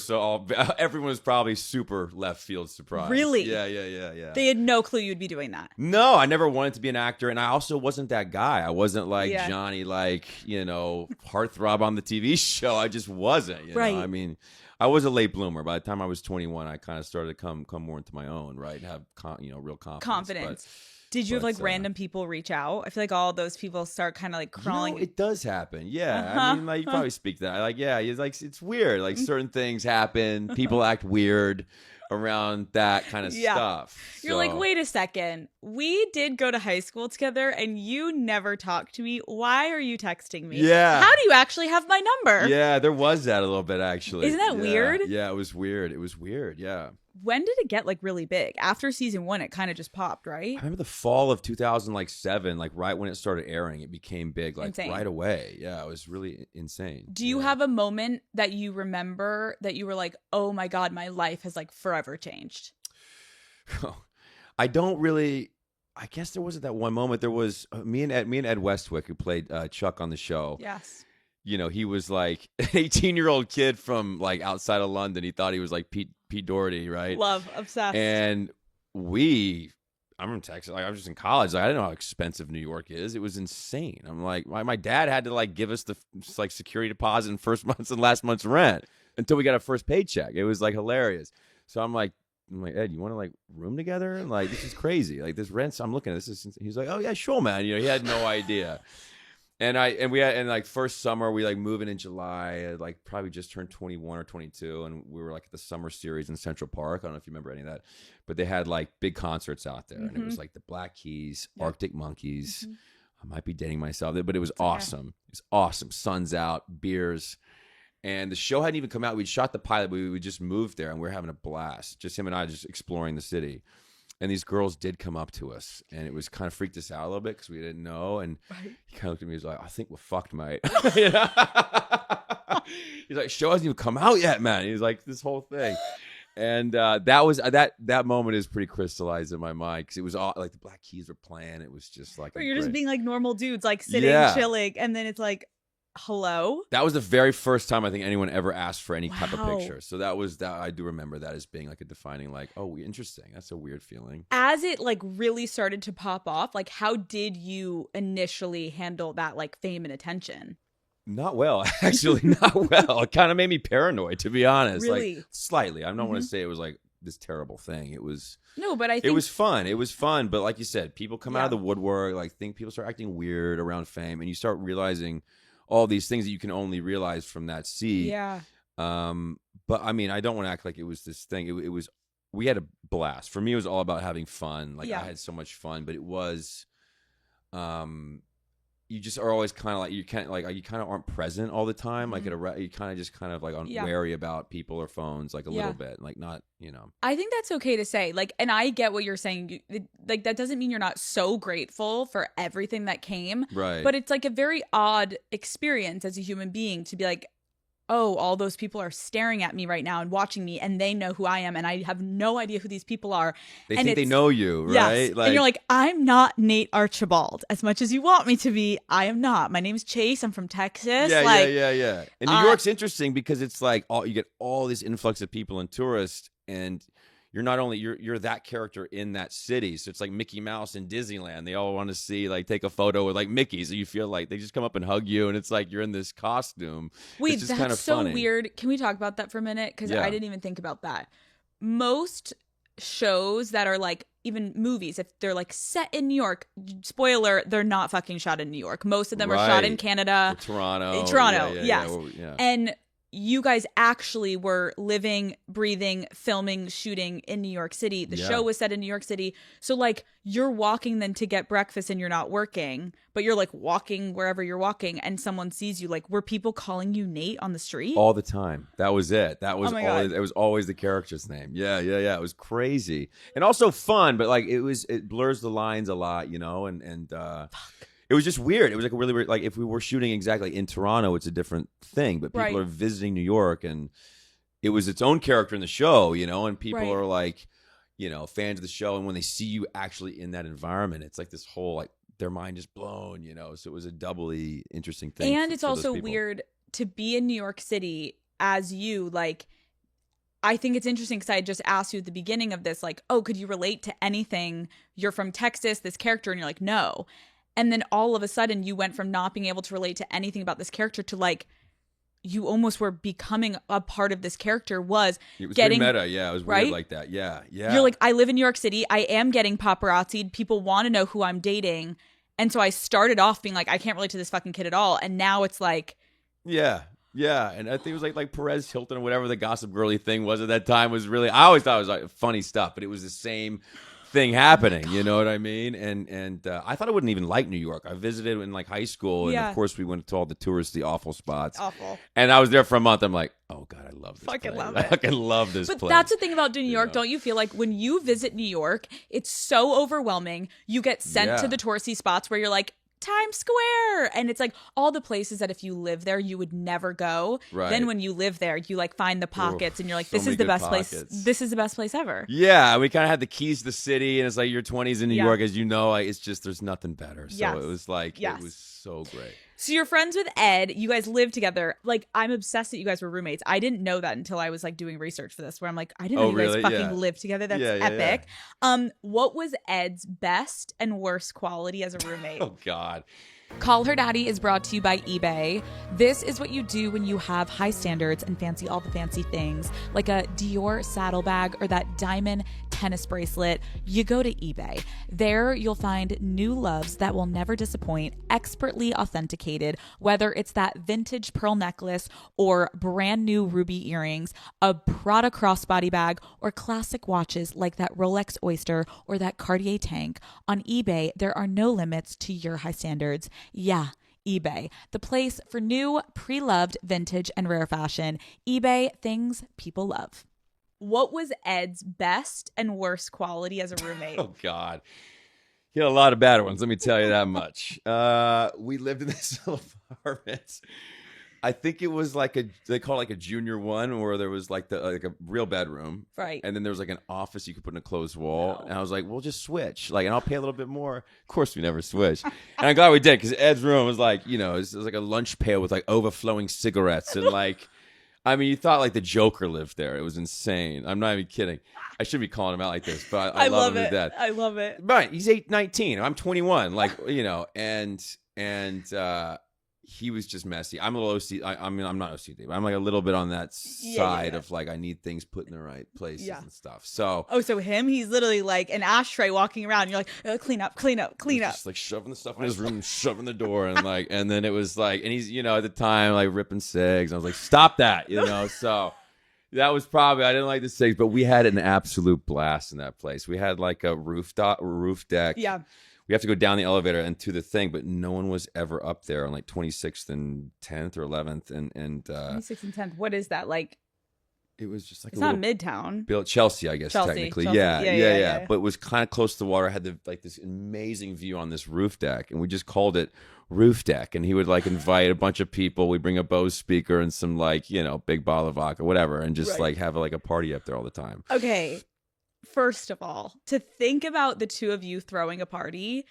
everyone was probably super left field surprised. Really? Yeah. They had no clue you'd be doing that. No, I never wanted to be an actor, and I also wasn't that guy. I wasn't like Yeah. Johnny, like heartthrob on the TV show. I just wasn't. Right. I mean, I was a late bloomer. By the time I was 21, I kind of started to come more into my own, right? And have real confidence. Did you have like but, random people reach out? I feel like all those people start kind of like crawling. It does happen. Yeah. Uh-huh. I mean, like you probably speak to that. Like, yeah, it's weird. Like certain things happen. People act weird around that kind of Yeah. stuff. You're like, So- wait a second. We did go to high school together and you never talked to me. Why are you texting me? Yeah. How do you actually have my number? Yeah, there was that a little bit actually. Isn't that Yeah. weird? Yeah, it was weird. It was weird. Yeah. When did it get like really big? After season 1, it kind of just popped, right? I remember the fall of 2007, like right when it started airing, it became big, like Insane. right away. Yeah, it was really insane. Do you Yeah. have a moment that you remember that you were like, oh my God, my life has like forever changed? I don't really. I guess there wasn't that one moment. There was me and Ed Westwick, who played Chuck on the show. Yes. He was like an 18-year-old kid from like outside of London. He thought he was like Pete Doherty, right? Love, obsessed. And I'm from Texas. Like I was just in college. Like I didn't know how expensive New York is. It was insane. I'm like, my dad had to like give us the like security deposit and first month's and last month's rent until we got our first paycheck. It was like hilarious. So I'm like, Ed, you want to like room together? And like, this is crazy. Like this rent. So I'm looking at this. He's like, oh yeah, sure, man. He had no idea. And like first summer we like moving in July. I like probably just turned 21 or 22, and we were like at the summer series in Central Park. I don't know if you remember any of that, but they had like big concerts out there, and it was like the Black Keys, Arctic Monkeys. I might be dating myself, but it was awesome. It was awesome. Sun's out, beers. And the show hadn't even come out. We'd shot the pilot, but we just moved there, and we were having a blast. Just him and I just exploring the city. And these girls did come up to us, and it was kind of freaked us out a little bit because we didn't know. And he kind of looked at me, he was like, I think we're fucked, mate. You know? He's like, show hasn't even come out yet, man. He's like, this whole thing. And that moment is pretty crystallized in my mind because it was all like the Black Keys were playing. It was just like, you're just being like normal dudes, like sitting, chilling. And then it's like, hello. That was the very first time I think anyone ever asked for any type of picture. So that I do remember that as being like a defining, like, oh, interesting. That's a weird feeling. As it like really started to pop off, like how did you initially handle that like fame and attention? Not well, actually, not well. It kind of made me paranoid, to be honest. Really? Like slightly. I don't want to say it was like this terrible thing. It was but I think it was fun. It was fun, but like you said, people come out of the woodwork, like people start acting weird around fame, and you start realizing all these things that you can only realize from that seat. Yeah. But I mean, I don't want to act like it was this thing. It was, we had a blast. For me, it was all about having fun. Like I had so much fun, but it was, you just are always kind of like, you kind of aren't present all the time. Like you kind of like wary about people or phones, like a little bit, like not, you know. I think that's okay to say, like, and I get what you're saying. Like that doesn't mean you're not so grateful for everything that came. Right. But it's like a very odd experience as a human being to be like, oh, all those people are staring at me right now and watching me, and they know who I am, and I have no idea who these people are. They think they know you, right? Yes. Like, and you're like, I'm not Nate Archibald. As much as you want me to be, I am not. My name's Chace. I'm from Texas. Yeah. And New York's interesting because it's like you get all this influx of people and tourists, and you're not only you're that character in that city. So it's like Mickey Mouse in Disneyland. They all want to see, like, take a photo with like Mickey. So you feel like they just come up and hug you, and it's like you're in this costume. Wait, that's kind of so funny. weird. Can we talk about that for a minute? Because I didn't even think about that. Most shows that are like, even movies, if they're like set in New York, spoiler, they're not fucking shot in New York. Most of them are shot in Canada. Or Toronto. Yes. And you guys actually were living, breathing, filming, shooting in New York City. The show was set in New York City. So like you're walking then to get breakfast and you're not working, but you're like walking wherever you're walking and someone sees you. Like, were people calling you Nate on the street? All the time. That was it. That was God. It was always the character's name. Yeah. It was crazy. And also fun, but like it blurs the lines a lot, you know, and it was just weird. It was like a really weird, like if we were shooting exactly in Toronto, it's a different thing. But people are visiting New York, and it was its own character in the show, you know, and people are like, you know, fans of the show. And when they see you actually in that environment, it's like this whole, like, their mind is blown, you know. So it was a doubly interesting thing. And it's also weird to be in New York City as you, like, I think it's interesting because I just asked you at the beginning of this, like, oh, could you relate to anything? You're from Texas, this character, and you're like, no. And then all of a sudden you went from not being able to relate to anything about this character to like, you almost were becoming a part of this character. It was getting meta. Yeah, it was weird like that. Yeah. You're like, I live in New York City. I am getting paparazzi'd. People want to know who I'm dating. And so I started off being like, I can't relate to this fucking kid at all. And now it's like. Yeah. And I think it was like Perez Hilton or whatever the Gossip Girly thing was at that time was really, I always thought it was like funny stuff, but it was the same thing happening, you know what I mean? And I thought I wouldn't even like New York. I visited in like high school, and of course we went to all the touristy awful spots. Awful. And I was there for a month. I'm like, oh God, I love this fucking place. love it. I fucking love this place. But that's the thing about New York. Don't you feel like when you visit New York, it's so overwhelming. You get sent to the touristy spots where you're like, Times Square, and it's like all the places that if you live there you would never go. Then when you live there, you like find the pockets, and you're like, this is the best place. This is the best place ever. Yeah, we kind of had the keys to the city, and it's like your 20s in New York, as you know. Like, it's just there's nothing better. So it was like it was so great. So you're friends with Ed. You guys live together. Like, I'm obsessed that you guys were roommates. I didn't know that until I was like doing research for this, where I'm like, I didn't know you guys fucking live together. That's epic. What was Ed's best and worst quality as a roommate? Oh God. Call Her Daddy is brought to you by eBay. This is what you do when you have high standards and fancy all the fancy things, like a Dior saddlebag or that diamond tennis bracelet. You go to eBay. There you'll find new loves that will never disappoint, expertly authenticated, whether it's that vintage pearl necklace or brand new ruby earrings, a Prada crossbody bag, or classic watches like that Rolex Oyster or that Cartier tank. On eBay, there are no limits to your high standards. Yeah, eBay, the place for new, pre-loved, vintage, and rare fashion. eBay, things people love. What was Ed's best and worst quality as a roommate? Oh, God. He had a lot of bad ones, let me tell you that much. We lived in this little apartment. I think it was like they call it like a junior one, where there was like a real bedroom. Right. And then there was like an office you could put in a closed wall. No. And I was like, we'll just switch. Like, and I'll pay a little bit more. Of course, we never switched. And I'm glad we did, because Ed's room was like, it was like a lunch pail with like overflowing cigarettes. And like, I mean, you thought like the Joker lived there. It was insane. I'm not even kidding. I should be calling him out like this, but I love him to death. I love it. Right. He's 19. I'm 21. Like, and he was just messy. I'm a little OCD. I mean, I'm not OCD, but I'm like a little bit on that side of like, I need things put in the right places and stuff. So. Oh, so he's literally like an ashtray walking around. And you're like, clean up. Just like shoving the stuff in his room, shoving the door, and like, and then it was like, and he's, at the time like ripping cigs. I was like, stop that, So that was probably, I didn't like the cigs, but we had an absolute blast in that place. We had like a roof deck. Yeah. We have to go down the elevator and to the thing, but no one was ever up there on like 26th and 10th or 11th. And 26th and 10th. What is that? Like, it was just like it's not Midtown. Built Chelsea, I guess, technically. Chelsea. Yeah. But it was kind of close to the water. Had this amazing view on this roof deck, and we just called it Roof Deck. And he would like invite a bunch of people. We bring a Bose speaker and some like, big bottle of vodka, whatever, and just like have like a party up there all the time. Okay. First of all, to think about the two of you throwing a party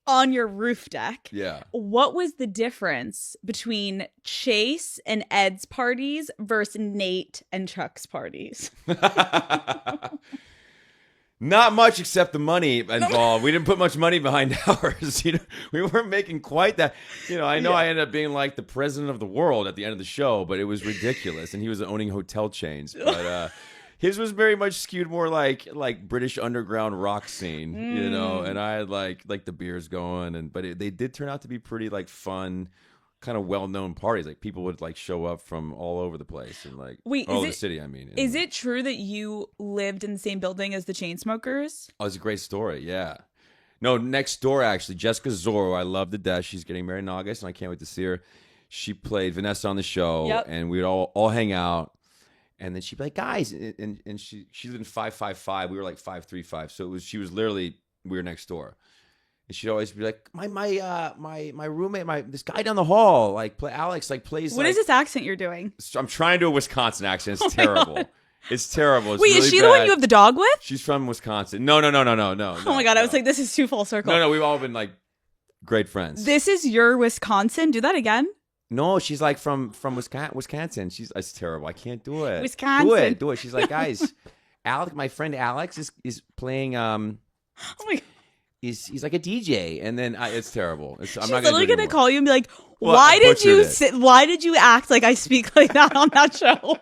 on your roof deck. Yeah. What was the difference between Chace and Ed's parties versus Nate and Chuck's parties? Not much, except the money involved. We didn't put much money behind ours. We weren't making quite that. I know I ended up being like the president of the world at the end of the show, but it was ridiculous. And he was owning hotel chains. But his was very much skewed more like British underground rock scene, and I had like the beers going, but they did turn out to be pretty like fun, kind of well-known parties. Like people would like show up from all over the place and like all over the city. I mean, is it true that you lived in the same building as the Chainsmokers? Oh, it's a great story. Yeah. No, next door actually, Jessica Zorro. I love to death. She's getting married in August, and I can't wait to see her. She played Vanessa on the show, and we'd all hang out. And then she'd be like, guys, and she lived in 555. We were like 535. So she was literally, we were next door. And she'd always be like, my roommate, this guy down the hall, like Alex, like plays. What is this accent you're doing? So I'm trying to do a Wisconsin accent. It's terrible. It's terrible. It's Wait, really is she bad. the one you have the dog with? She's from Wisconsin. No. Oh my God, I was like, this is too full circle. No, we've all been like great friends. This is your Wisconsin. Do that again. No, she's like from Wisconsin. It's terrible. I can't do it. Wisconsin. Do it. She's like, guys, my friend Alex is playing. Oh my God. He's like a DJ, and then it's terrible. I'm She's not literally gonna call you and be like, Well, "Why I did you act like I speak like that on that show?"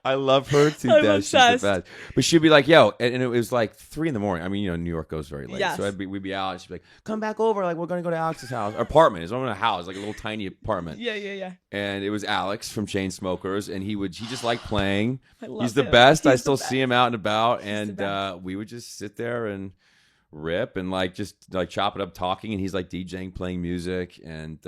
I love her to I'm death. obsessed. She's the best. But she'd be like, "Yo," and it was like 3 a.m. I mean, New York goes very late, Yes. so we'd be out. And she'd be like, "Come back over. Like we're gonna go to Alex's house, or apartment. It's not a house, like a little tiny apartment." Yeah. And it was Alex from Chainsmokers, and he just liked playing. I love He's the him. best. I He's the still best. see him out and about, He's the and best. we would just sit there and rip and like just like chop it up talking, and he's like DJing, playing music, and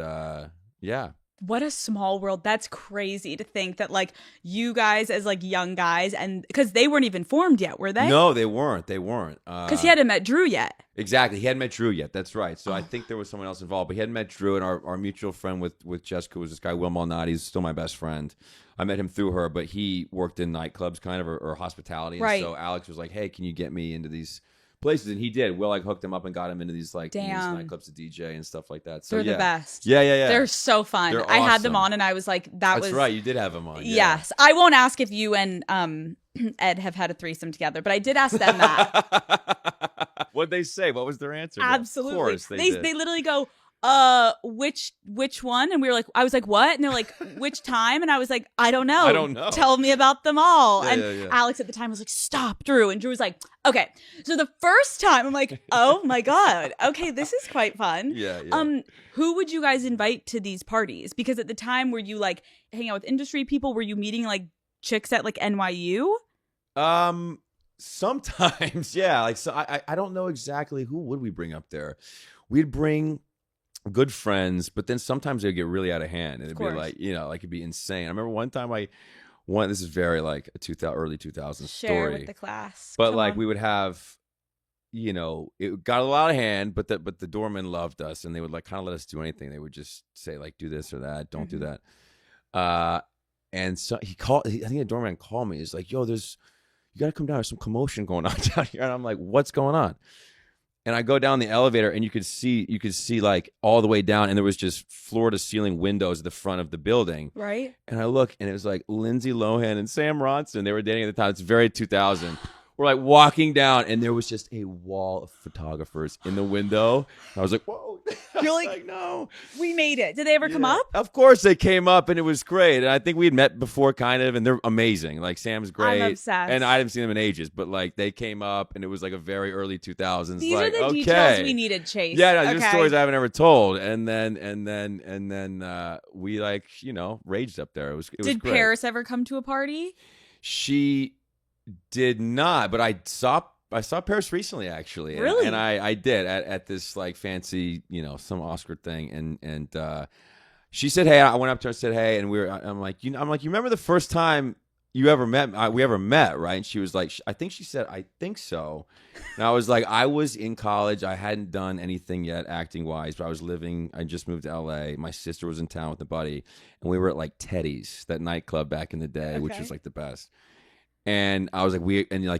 yeah. What a small world. That's crazy to think that like you guys as like young guys, and because they weren't even formed yet, were they? No, they weren't. Because he hadn't met Drew yet. Exactly. He hadn't met Drew yet. That's right. So I think there was someone else involved, but he hadn't met Drew, and our mutual friend with Jessica was this guy, Will Malnati. He's still my best friend. I met him through her, but he worked in nightclubs kind of, or hospitality. And Right. so Alex was like, hey, can you get me into these places? And he did. Will like hooked him up and got him into these like these Damn. nightclubs to DJ and stuff like that. So They're yeah. the best. Yeah. They're so fun. They're I had them awesome. on and I was like, That's right. You did have him on. Yeah. Yes. I won't ask if you and Ed have had a threesome together, but I did ask them that. What'd they say? What was their answer? Absolutely. Of course they did. They literally go, which one? And we were like, I was like, what? And they're like, which time? And I was like, I don't know. I don't know. Tell me about them all. Yeah, and yeah. Alex at the time was like, stop, Drew. And Drew was like, okay. So the first time I'm like, oh my God. Okay, this is quite fun. Yeah. Who would you guys invite to these parties? Because at the time, were you like hanging out with industry people? Were you meeting like chicks at like NYU? Sometimes, yeah. Like, so I don't know exactly who would we bring up there. We'd bring good friends, but then sometimes they'd get really out of hand, and it'd be course. like, like it'd be insane. I remember one time this is very like a early 2000s Share story, with the class. but Come like on. we would have, it got a lot of hand, but the doormen loved us, and they would like kind of let us do anything. They would just say like, do this or that, don't do that. And so I think the doorman called me. He's like, yo, you got to come down. There's some commotion going on down here. And I'm like, what's going on? And I go down the elevator, and you could see like all the way down, and there was just floor to ceiling windows at the front of the building. Right. And I look, and it was like Lindsay Lohan and Sam Ronson. They were dating at the time. It's very 2000. We're like walking down, and there was just a wall of photographers in the window. And I was like, whoa. You're like, no. We made it. Did they ever come up? Of course they came up, and it was great. And I think we had met before, kind of, and they're amazing. Like, Sam's great. I'm obsessed. And I haven't seen them in ages, but like they came up, and it was like a very early 2000s. These like, are the okay. details we needed, Chase. Yeah, no, these are okay. stories I haven't ever told. And then we like, raged up there. It was Did great. Paris ever come to a party? She did not, but I saw Paris recently, actually. Really? And I did at this like fancy, some Oscar thing, and she said, hey. I went up to her and said, hey, and I'm like, you remember the first time we ever met, right? And she was like, I think she said, I think so. And I was like, I was in college. I hadn't done anything yet acting wise, but I just moved to LA. My sister was in town with a buddy, and we were at like Teddy's, that nightclub back in the day, which was like the best. And I was like,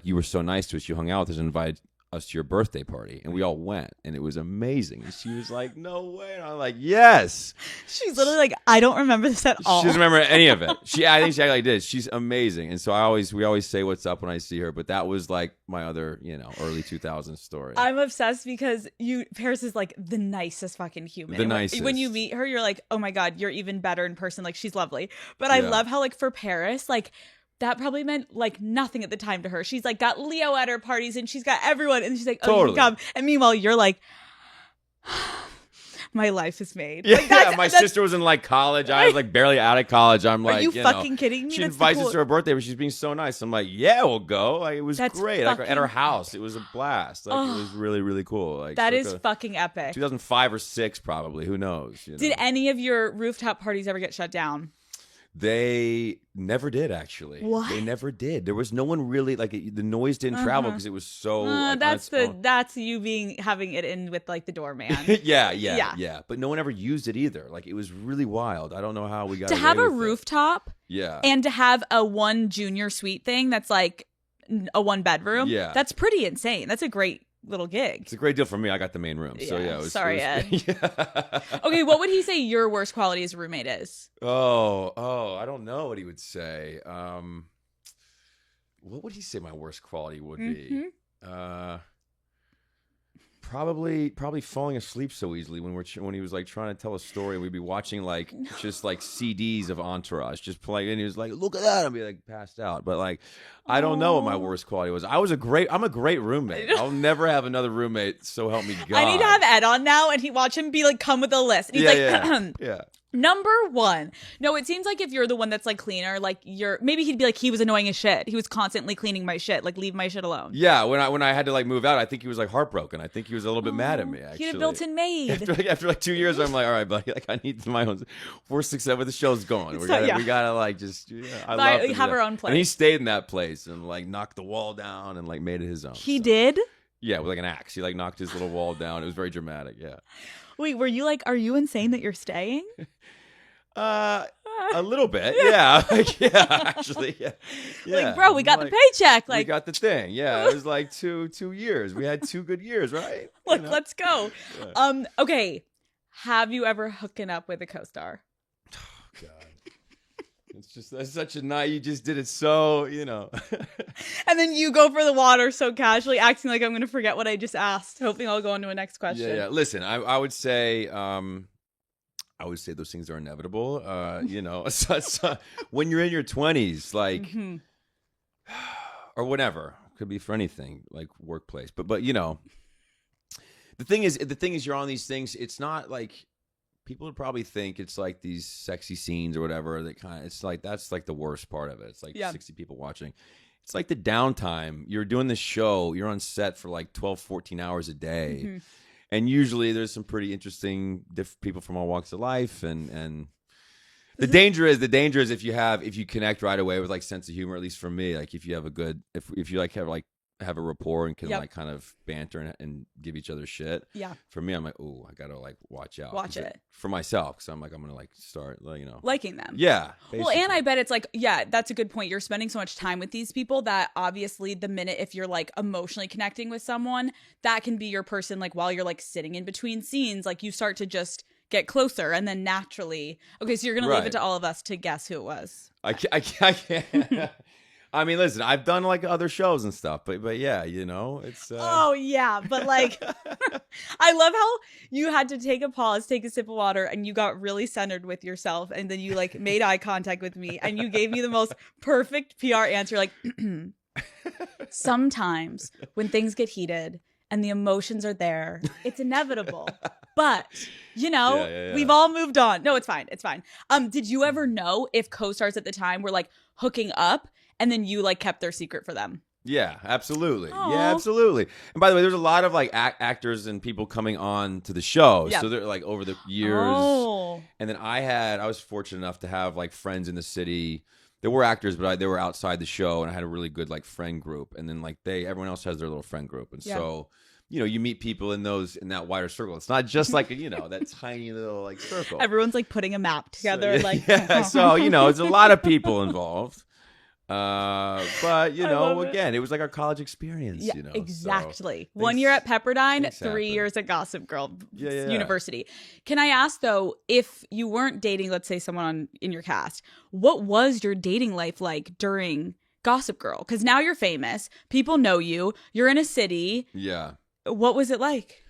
you were so nice to us. You hung out with us and invited us to your birthday party. And we all went, and it was amazing. And she was like, no way. And I'm like, yes. She's literally like, I don't remember this at all. She doesn't remember any of it. I think she actually did. She's amazing. And so we always say what's up when I see her. But that was like my other, early 2000s story. I'm obsessed because Paris is like the nicest fucking human. The nicest. When you meet her, you're like, oh my God, you're even better in person. Like, she's lovely. But I love how like for Paris, like, that probably meant like nothing at the time to her. She's like got Leo at her parties, and she's got everyone, and she's like, oh, totally. You can come. And meanwhile, you're like, my life is made. Yeah, like, my sister was in like college. I was like barely out of college. I'm like, are you fucking kidding me? She That's invites us to her birthday, but she's being so nice. I'm like, yeah, we'll go. Like, it was great. Like, at her house, it was a blast. Like, it was really, really cool. Like, that is fucking epic. 2005 or 6, probably. Who knows? Did any of your rooftop parties ever get shut down? They never did, actually. What? They never did. There was no one really, like, the noise didn't travel because it was so like, that's you having it in with like the doorman. yeah. But no one ever used it either. Like, it was really wild. I don't know how we got to away have a with it. rooftop. Yeah. And to have a one junior suite thing that's like a 1 bedroom. Yeah. That's pretty insane. That's a great little gig. It's a great deal for me. I got the main room. So yeah, sorry, Ed. Yeah. Okay, what would he say your worst quality as a roommate is? Oh, I don't know what he would say. What would he say my worst quality would be? Probably falling asleep so easily when he was like trying to tell a story. We'd be watching like just like CDs of Entourage, just playing, and he was like, "Look at that!" I'd be like passed out. But like, I don't know what my worst quality was. I'm a great roommate. I'll never have another roommate. So help me God. I need to have Ed on now, and watch him be like, come with a list. And he's yeah. Number 1. No, it seems like if you're the one that's like cleaner, like maybe he'd be like, he was annoying as shit. He was constantly cleaning my shit. Like, leave my shit alone. Yeah, when I had to like move out, I think he was like heartbroken. I think he was a little bit mad at me. Actually, he had a built-in maid. After like 2 years, I'm like, all right, buddy, like I need my own. We're success with the show's going. We gotta like just I love to have our own place. And he stayed in that place and like knocked the wall down and like made it his own. He did? Yeah, with like an axe. He like knocked his little wall down. It was very dramatic. Yeah. Wait, were you like, are you insane that you're staying? A little bit, yeah. Actually, yeah. Like, bro, we got the paycheck. Like, we got the thing. Yeah, it was like two years. We had 2 good years, right? Look, let's go. Yeah. Okay. Have you ever hooking up with a co-star? Oh God, that's such a night. You just did it so, And then you go for the water so casually, acting like I'm going to forget what I just asked. Hoping I'll go on to a next question. Yeah. Listen, I would say. I would say those things are inevitable. So when you're in your 20s, like, or whatever, could be for anything, like workplace. But the thing is, you're on these things. It's not like people would probably think it's like these sexy scenes or whatever. That it's like that's like the worst part of it. It's like 60 people watching. It's like the downtime. You're doing this show. You're on set for like 12, 14 hours a day. and usually there's some pretty interesting people from all walks of life, and the danger is if you connect right away with like sense of humor, at least for me, like if you have a good if you like have a rapport and can like kind of banter and give each other shit. Yeah. For me, I'm like, oh, I gotta like watch out. Watch it for myself, because I'm like, I'm gonna like start, liking them. Yeah. Basically. Well, and I bet it's like, yeah, that's a good point. You're spending so much time with these people that obviously the minute if you're like emotionally connecting with someone, that can be your person. Like while you're like sitting in between scenes, like you start to just get closer, and then naturally, okay, so you're gonna leave it to all of us to guess who it was. I can't. I mean, listen, I've done like other shows and stuff, but yeah, it's. Oh yeah, but like, I love how you had to take a pause, take a sip of water, and you got really centered with yourself, and then you like made eye contact with me, and you gave me the most perfect PR answer. Like, sometimes when things get heated and the emotions are there, it's inevitable. But we've all moved on. No, it's fine. It's fine. Did you ever know if co-stars at the time were like hooking up? And then you like kept their secret for them? Yeah, absolutely. Aww. Yeah, absolutely. And by the way, there's a lot of like actors and people coming on to the show. Yeah. So they're like over the years. Oh. And then I was fortunate enough to have like friends in the city. There were actors, but they were outside the show, and I had a really good like friend group. And then like everyone else has their little friend group, and so. You meet people in that wider circle. It's not just like that tiny little like circle. Everyone's like putting a map together. So, like so it's a lot of people involved. But again, it was like our college experience. Yeah, exactly. So 1 year at Pepperdine, 3 years at Gossip Girl University. Can I ask though, if you weren't dating, let's say someone in your cast, what was your dating life like during Gossip Girl? Because now you're famous, people know you, you're in a city. Yeah. What was it like?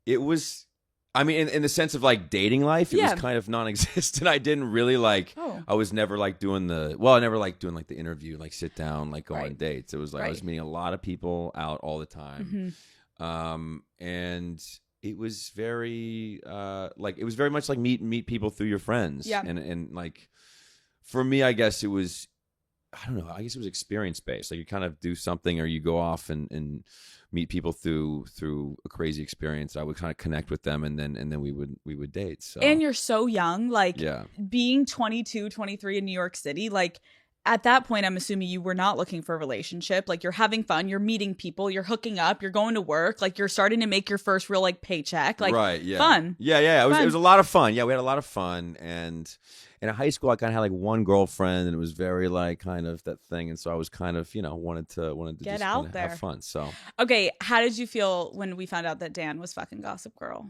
It was, I mean, in the sense of like dating life, it was kind of non-existent. I didn't really like, I was never like doing I never like doing like the interview, like sit down, like go on dates. It was like I was meeting a lot of people out all the time. Mm-hmm. And it was very, it was very much like meet people through your friends. Yeah. And like, for me, I guess it was, I don't know, I guess it was experience-based. Like you kind of do something or you go off and meet people through a crazy experience. I would kind of connect with them, and then we would date. So. And you're so young, like being 22, 23 in New York City, like at that point, I'm assuming you were not looking for a relationship. Like you're having fun, you're meeting people, you're hooking up, you're going to work, like you're starting to make your first real like paycheck. Like fun. Yeah. It was a lot of fun. Yeah, we had a lot of fun, and in high school, I kind of had like one girlfriend, and it was very like kind of that thing. And so I was kind of, wanted to get just out there, have fun. So okay, how did you feel when we found out that Dan was fucking Gossip Girl?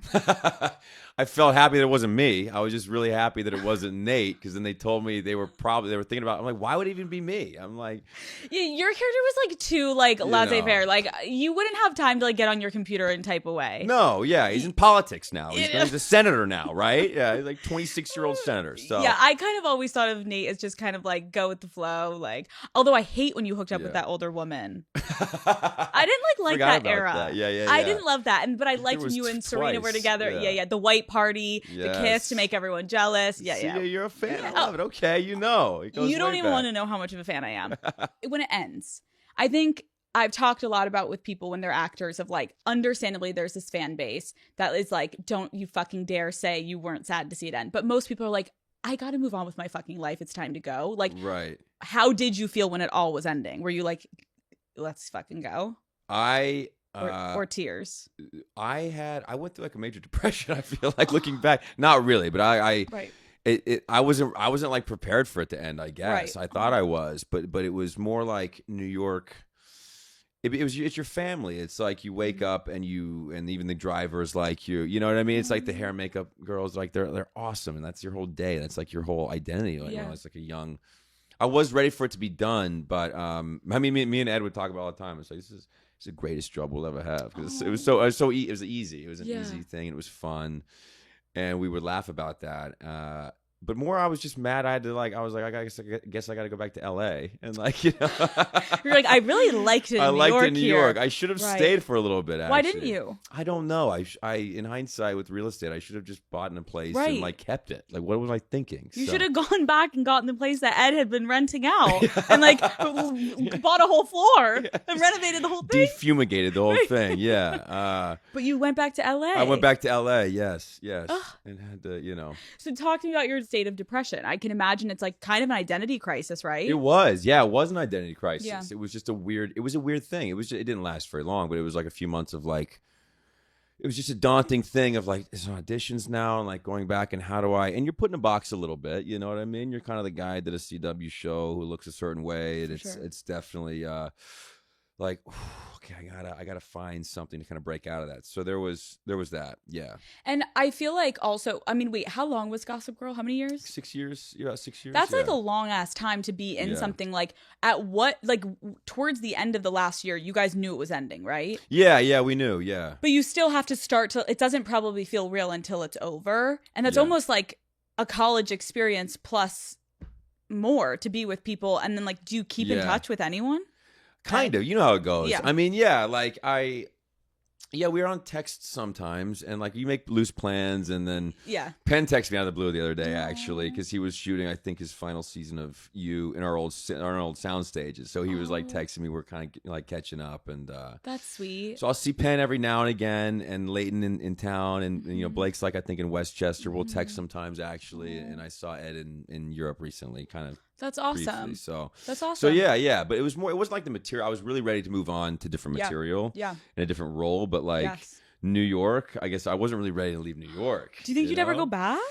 I felt happy that it wasn't me. I was just really happy that it wasn't Nate, because then they told me they were thinking about. I'm like, why would it even be me? I'm like, yeah, your character was like too like laissez-faire. Like you wouldn't have time to like get on your computer and type away. No, yeah, he's in politics now. He's a senator now, right? Yeah, he's like 26-year-old senator. So yeah. I kind of always thought of Nate as just kind of like go with the flow. Like, although I hate when you hooked up with that older woman. I didn't like that era. That. Yeah. I didn't love that, but I liked when you and Serena were together. Yeah. The white party, the kiss to make everyone jealous. Yeah. You're a fan. I love it. Okay, you don't even want to know how much of a fan I am. When it ends, I think I've talked a lot about with people when they're actors of like, understandably, there's this fan base that is like, don't you fucking dare say you weren't sad to see it end. But most people are like, I got to move on with my fucking life. It's time to go. Like, how did you feel when it all was ending? Were you like, let's fucking go? Or tears? I went through like a major depression. I feel like looking back, not really, but I wasn't like prepared for it to end. I guess I thought I was, but it was more like New York. It's your family. It's like you wake up and even the drivers like you know what I mean? It's like the hair and makeup girls, like they're awesome. And that's your whole day. That's like your whole identity. Like, it's like I was ready for it to be done, but I mean, me and Ed would talk about it all the time. It's like, this is the greatest job we'll ever have. Cause it was easy. It was an easy thing. And it was fun. And we would laugh about that. but more I was just mad. I was like, I guess I got to go back to LA and like, You're like, I really liked it. I in New liked York it in New here. York. I should have stayed for a little bit. Actually. Why didn't you? I don't know. I in hindsight with real estate, I should have just bought in a place and like kept it. Like, what was I thinking? You should have gone back and gotten the place that Ed had been renting out and like bought a whole floor and renovated the whole thing. Defumigated the whole thing. Yeah. But you went back to LA. I went back to LA. Yes. And had to, So talk to me about your state of depression. I can imagine it's like kind of an identity crisis, right? It was. Yeah, it was an identity crisis. Yeah. It was just a weird thing. It didn't last very long, but it was like a few months of like, it was just a daunting thing of like, is auditions now and like going back and how do and you're put in a box a little bit, you know what I mean? You're kind of the guy that a CW show who looks a certain way. And it's definitely like, okay, I gotta find something to kind of break out of that. So there was that, yeah. And I feel like also, I mean, wait, how long was Gossip Girl? How many years? 6 years. Yeah, 6 years. That's like a long ass time to be in something. Like at what, like towards the end of the last year, you guys knew it was ending, right? Yeah, we knew. Yeah, but you still have to start to. It doesn't probably feel real until it's over, and that's almost like a college experience plus more to be with people. And then like, do you keep in touch with anyone? Kind of, you know how it goes. Yeah. I mean, like we're on text sometimes, and like you make loose plans, and then Penn texted me out of the blue the other day actually because he was shooting, I think, his final season of You in our old sound stages. So he was like texting me. We're kind of like catching up, and that's sweet. So I'll see Penn every now and again, and Leighton in town, and Blake's like I think in Westchester. We'll text sometimes actually, and I saw Ed in Europe recently, kind of. That's awesome. Briefly, so that's awesome. So yeah, but it wasn't like the material. I was really ready to move on to different material, in a different role. But like New York, I guess I wasn't really ready to leave New York. Do you think you'd ever go back?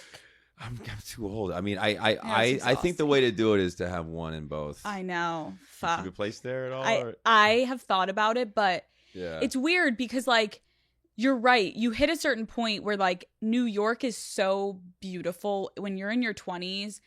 I'm too old. I mean, I think the way to do it is to have one in both. I know. Fuck. Keep a place there at all? I have thought about it, but it's weird because like you're right. You hit a certain point where like New York is so beautiful when you're in your 20s.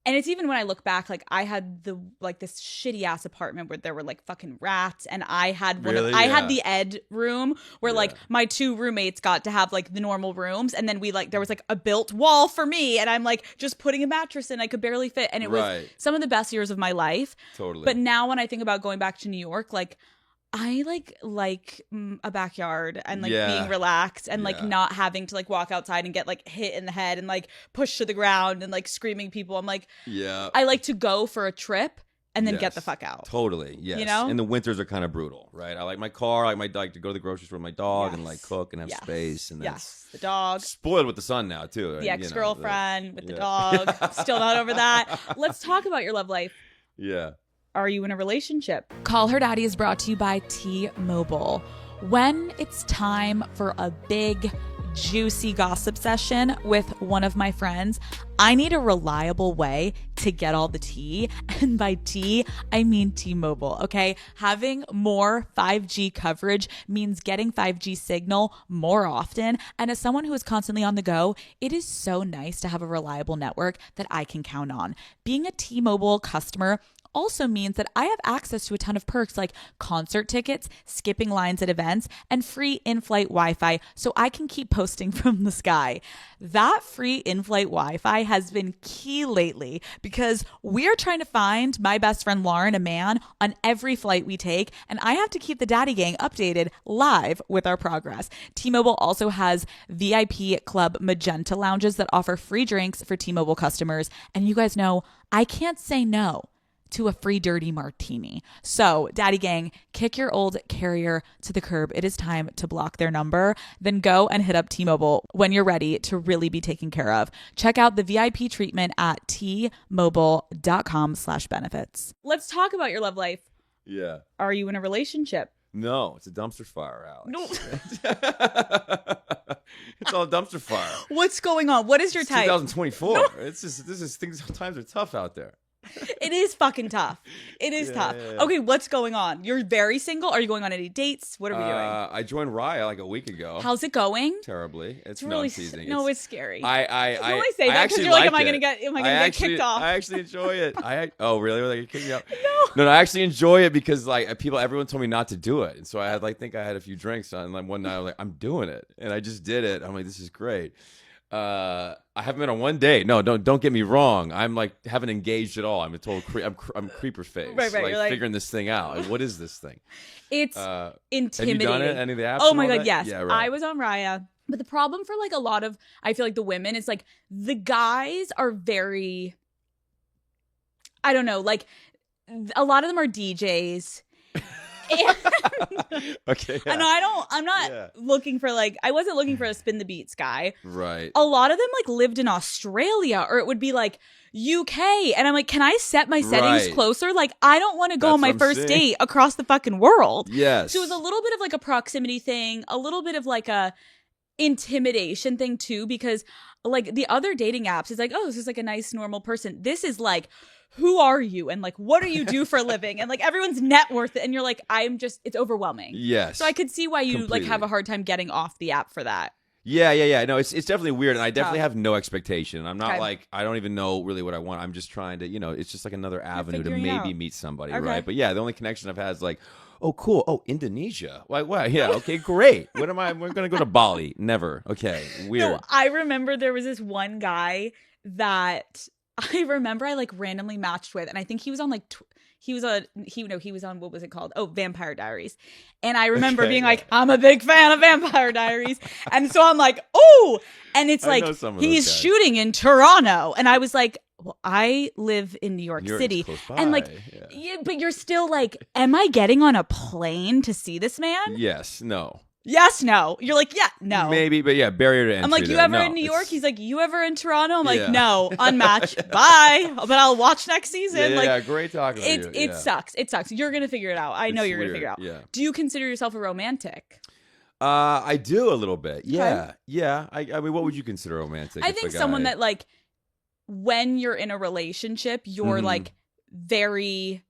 And it's even when I look back, like I had this shitty ass apartment where there were like fucking rats, and I had had the Ed room where like my two roommates got to have like the normal rooms, and then there was like a built wall for me, and I'm like just putting a mattress in, I could barely fit, and it was some of the best years of my life. Totally. But now when I think about going back to New York, like I like a backyard and like being relaxed and like not having to like walk outside and get like hit in the head and like pushed to the ground and like screaming people. I'm like, I like to go for a trip and then get the fuck out. Totally. Yes. You know? And the winters are kind of brutal, right? I like my car. I like to go to the grocery store with my dog and like cook and have space. And the dog. Spoiled with the sun now too. The ex-girlfriend with the dog. Still not over that. Let's talk about your love life. Yeah. Are you in a relationship? Call Her Daddy is brought to you by T-Mobile. When it's time for a big, juicy gossip session with one of my friends, I need a reliable way to get all the tea. And by tea, I mean T-Mobile, okay? Having more 5G coverage means getting 5G signal more often. And as someone who is constantly on the go, it is so nice to have a reliable network that I can count on. Being a T-Mobile customer also means that I have access to a ton of perks like concert tickets, skipping lines at events, and free in-flight Wi-Fi so I can keep posting from the sky. That free in-flight Wi-Fi has been key lately because we're trying to find my best friend Lauren a man on every flight we take, and I have to keep the Daddy Gang updated live with our progress. T-Mobile also has VIP Club Magenta lounges that offer free drinks for T-Mobile customers, and you guys know I can't say no to a free dirty martini. So, Daddy Gang, kick your old carrier to the curb. It is time to block their number. Then go and hit up T-Mobile when you're ready to really be taken care of. Check out the VIP treatment at tmobile.com/benefits. Let's talk about your love life. Yeah. Are you in a relationship? No, it's a dumpster fire, Alex. No. It's all a dumpster fire. What's going on? What is your type? 2024. No. Times are tough out there. It is fucking tough. It is tough. Yeah. Okay, what's going on? You're very single? Are you going on any dates? What are we doing? I joined Raya like a week ago. How's it going? Terribly. It's really teasing. it's scary. I only say that because you're like, am I gonna get kicked off? I actually enjoy it. Oh really? Were they gonna kick me out? No. No, I actually enjoy it because like everyone told me not to do it, and so I had I had a few drinks on. Like one night, I was like, I'm doing it, and I just did it. I'm like, this is great. I haven't been on one date. No, don't get me wrong. I'm like haven't engaged at all. I'm a total I'm creeper face. Right, Like, you're like- figuring this thing out. Like, what is this thing? It's intimidating. Have you done it? Any of the apps? Oh my and all God, that? yes. Yeah, right. I was on Raya. But the problem for like a lot of, I feel like the women is like the guys are very, I don't know, like a lot of them are DJs. Okay. Yeah. And I'm not looking for like, I wasn't looking for a spin the beats guy. Right. A lot of them like lived in Australia, or it would be like UK. And I'm like, can I set my settings Right. closer? Like, I don't want to go That's on my what I'm first saying. date across the fucking world. Yes. So it was a little bit of like a proximity thing, a little bit of like a intimidation thing too, because like the other dating apps is like, oh, this is like a nice normal person. This is like, who are you? And like, what do you do for a living? And like everyone's net worth. And you're like, it's overwhelming. Yes. So I could see why you like Completely. have a hard time getting off the app for that. Yeah. No, it's definitely weird, and I definitely Tough. have no expectation. I'm not Okay. like I don't even know really what I want. I'm just trying to, it's just like another avenue to figuring maybe out. meet somebody, Okay. right? But yeah, the only connection I've had is like, oh, cool. Oh, Indonesia. Like, what? Yeah, okay, great. What am I? We're gonna go to Bali. Never. Okay, weird. No, I remember there was this one guy that I remember I like randomly matched with, and I think he was on like he was on, what was it called? Oh, Vampire Diaries. And I remember Okay, being yeah. like, I'm a big fan of Vampire Diaries. And so I'm like, oh, and it's I like, know some of those he's guys. shooting in Toronto. And I was like, well, I live in New York New York's City. close And like, by, yeah. yeah, but you're still like, am I getting on a plane to see this man? Yes. No. Yes, no. You're like, yeah, no. Maybe, but yeah, barrier to entry. I'm like, you there. ever No, in New York? it's- He's like, you ever in Toronto? I'm like, Yeah. no, unmatched. Bye. But I'll watch next season. Yeah, like, yeah, great talking to you. it yeah. sucks. It sucks. You're gonna figure it out. I know It's you're gonna figure it out. weird, yeah. Do you consider yourself a romantic? I do a little bit. Yeah, yeah. I mean, what would you consider romantic? I if think a someone guy- that like, when you're in a relationship, you're Mhm. like very,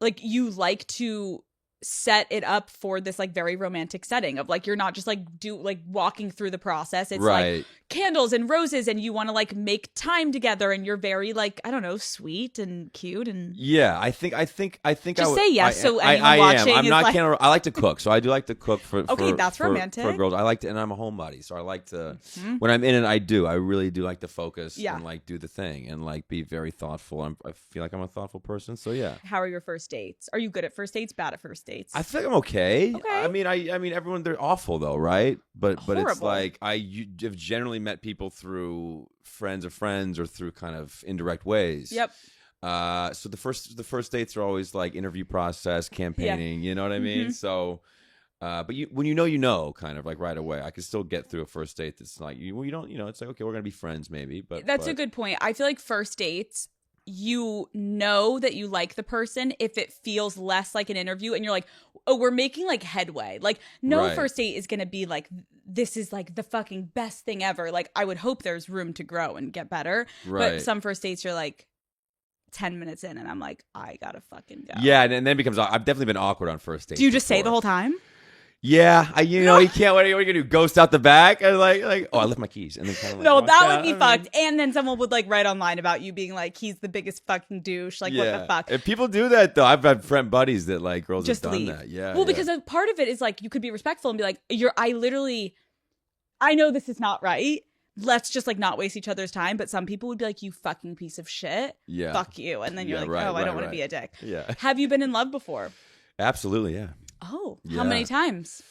like you like to set it up for this like very romantic setting of like you're not just like walking through the process. It's right. like candles and roses, and you want to like make time together, and you're very like, I don't know, sweet and cute and Yeah, I think Just I would, say yes, so anyone I watching am. I'm is not like- I like to cook, so I do like to cook for Okay, that's for romantic. girls. I like to, and I'm a homebody, so I like to Mhm. when I'm in it. I really do like to focus Yeah. and like do the thing and like be very thoughtful. I feel like I'm a thoughtful person, so yeah. How are your first dates? Are you good at first dates? Bad at first dates? I feel like I'm okay. Okay. I mean, everyone, they're awful though, right? But it's Horrible. like have generally met people through friends of friends or through kind of indirect ways. Yep. So the first dates are always like interview process, campaigning. You know what I mean? Mhm. So, but when you know, kind of like right away, I can still get through a first date. That's like you don't, it's like okay, we're gonna be friends maybe. But That's a good point. I feel like first dates, you know that you like the person if it feels less like an interview and you're like, oh, we're making like headway. Like no Right. first date is going to be like, this is like the fucking best thing ever. Like I would hope there's room to grow and get better. Right. But some first dates you're like 10 minutes in and I'm like, I gotta fucking go. Yeah, and then it becomes. I've definitely been awkward on first dates. Do you just say the before. whole time? Yeah, you can't. What are you gonna do? Ghost out the back? And like, oh, I left my keys, and then kind of like No, walk that out. would be I mean, fucked. And then someone would like write online about you being like, he's the biggest fucking douche. Like, what the fuck? If people do that though, I've had friend buddies that like girls Just have done leave. that. Yeah. Well, yeah. because a part of it is like you could be respectful and be like, I know this is not right. Let's just like not waste each other's time. But some people would be like, you fucking piece of shit. Yeah. Fuck you. And then you're Yeah, like, right, oh, I right, don't want to right. be a dick. Yeah. Have you been in love before? Absolutely. Yeah. Oh, Yeah. how many times?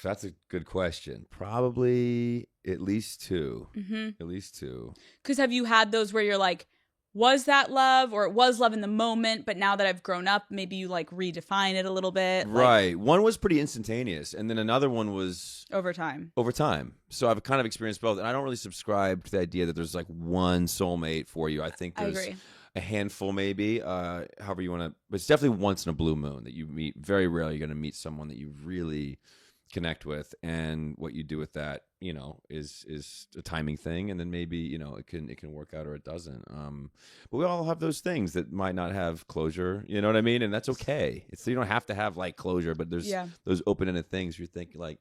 That's a good question. Probably at least two. Mm-hmm. At least two. Because have you had those where you're like, was that love or it was love in the moment, but now that I've grown up, maybe you like redefine it a little bit? Like, Right. One was pretty instantaneous, and then another one was over time. over time. So I've kind of experienced both, and I don't really subscribe to the idea that there's like one soulmate for you. I think I there's agree. a handful, maybe. However you want to, but it's definitely once in a blue moon that you meet. Very rarely you're going to meet someone that you really connect with, and what you do with that, is a timing thing, and then maybe it can work out or it doesn't. But we all have those things that might not have closure. You know what I mean? And that's okay. You don't have to have like closure, but there's those open-ended things you're thinking like,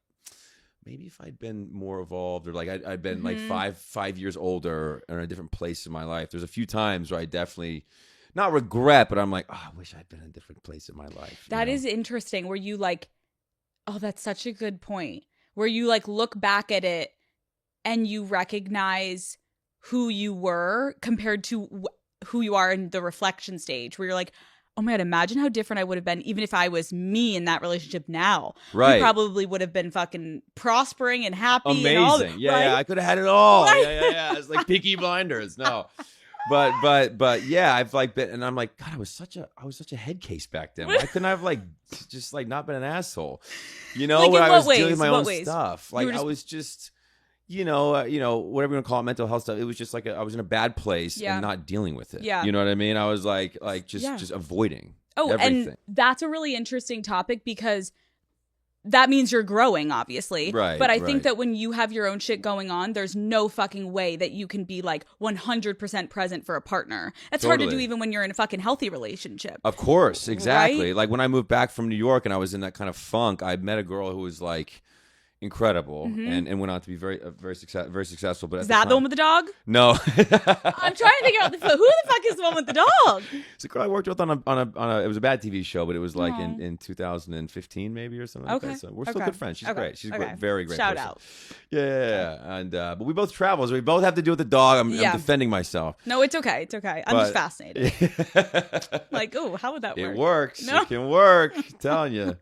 maybe if I'd been more evolved, or like I'd been like Mm-hmm. 5 years older or in a different place in my life. There's a few times where I definitely not regret, but I'm like, oh, I wish I'd been in a different place in my life. That is interesting. Where you like, oh, that's such a good point. Where you like look back at it and you recognize who you were compared to who you are in the reflection stage, where you're like, oh my God, imagine how different I would have been even if I was me in that relationship now. Right. We probably would have been fucking prospering and happy. Amazing. And all, Yeah, right? yeah, I could have had it all. Right. Yeah. It's like Peaky Blinders. No. But yeah, I've like been, and I'm like, God, I was such a head case back then. Why couldn't I have like just like not been an asshole? You know, Like, when in I what was ways? dealing with my What own ways? stuff. You Like were just- I was just, whatever you want to call it, mental health stuff. It was just like I was in a bad place Yeah. and not dealing with it. Yeah. You know what I mean? I was like just avoiding. Oh, everything. and that's a really interesting topic because that means you're growing, obviously. Right, But I right. think that when you have your own shit going on, there's no fucking way that you can be like 100% present for a partner. That's hard to do Totally. even when you're in a fucking healthy relationship. Of course, exactly. Right? Like when I moved back from New York and I was in that kind of funk, I met a girl who was like incredible and went on to be very successful. But Is that the one with the dog? No, I'm trying to figure out who the fuck is the one with the dog? it's a girl I worked with on a. It was a bad TV show, but it was like in 2015 maybe or something. Okay. Like that. So we're still Okay. good friends. She's Okay. great. She's Okay. very great. Shout person. out. Yeah. And but we both travel, so we both have to deal with the dog. I'm defending myself. No, it's okay. It's okay. I'm just fascinated. Like, oh, how would that work? It works. No. It can work. I'm telling you.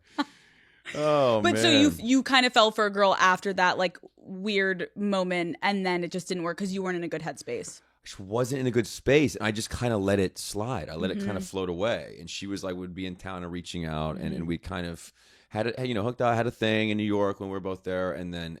Oh, But man. so you kind of fell for a girl after that like weird moment, and then it just didn't work because you weren't in a good headspace. She wasn't in a good space, and I just kind of let it slide. I let it Mm-hmm. kind of float away, and she was like, would be in town and reaching out, and we kind of had it, hooked up, had a thing in New York when we were both there, and then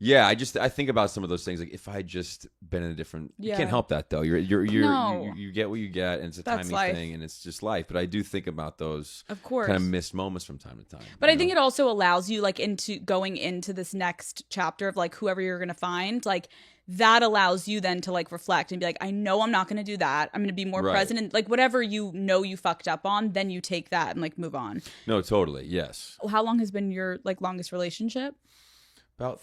yeah, I think about some of those things. Like if I had just been in a different, you Yeah. can't help that though. No. You get what you get, and it's a That's timing life. thing, and it's just life. But I do think about those Of course. kind of missed moments from time to time. But I think it also allows you like into going into this next chapter of like whoever you're gonna find, like that allows you then to like reflect and be like, I know I'm not gonna do that. I'm gonna be more Right. present, and like whatever you know you fucked up on, then you take that and like move on. No, totally, yes. How long has been your like longest relationship? About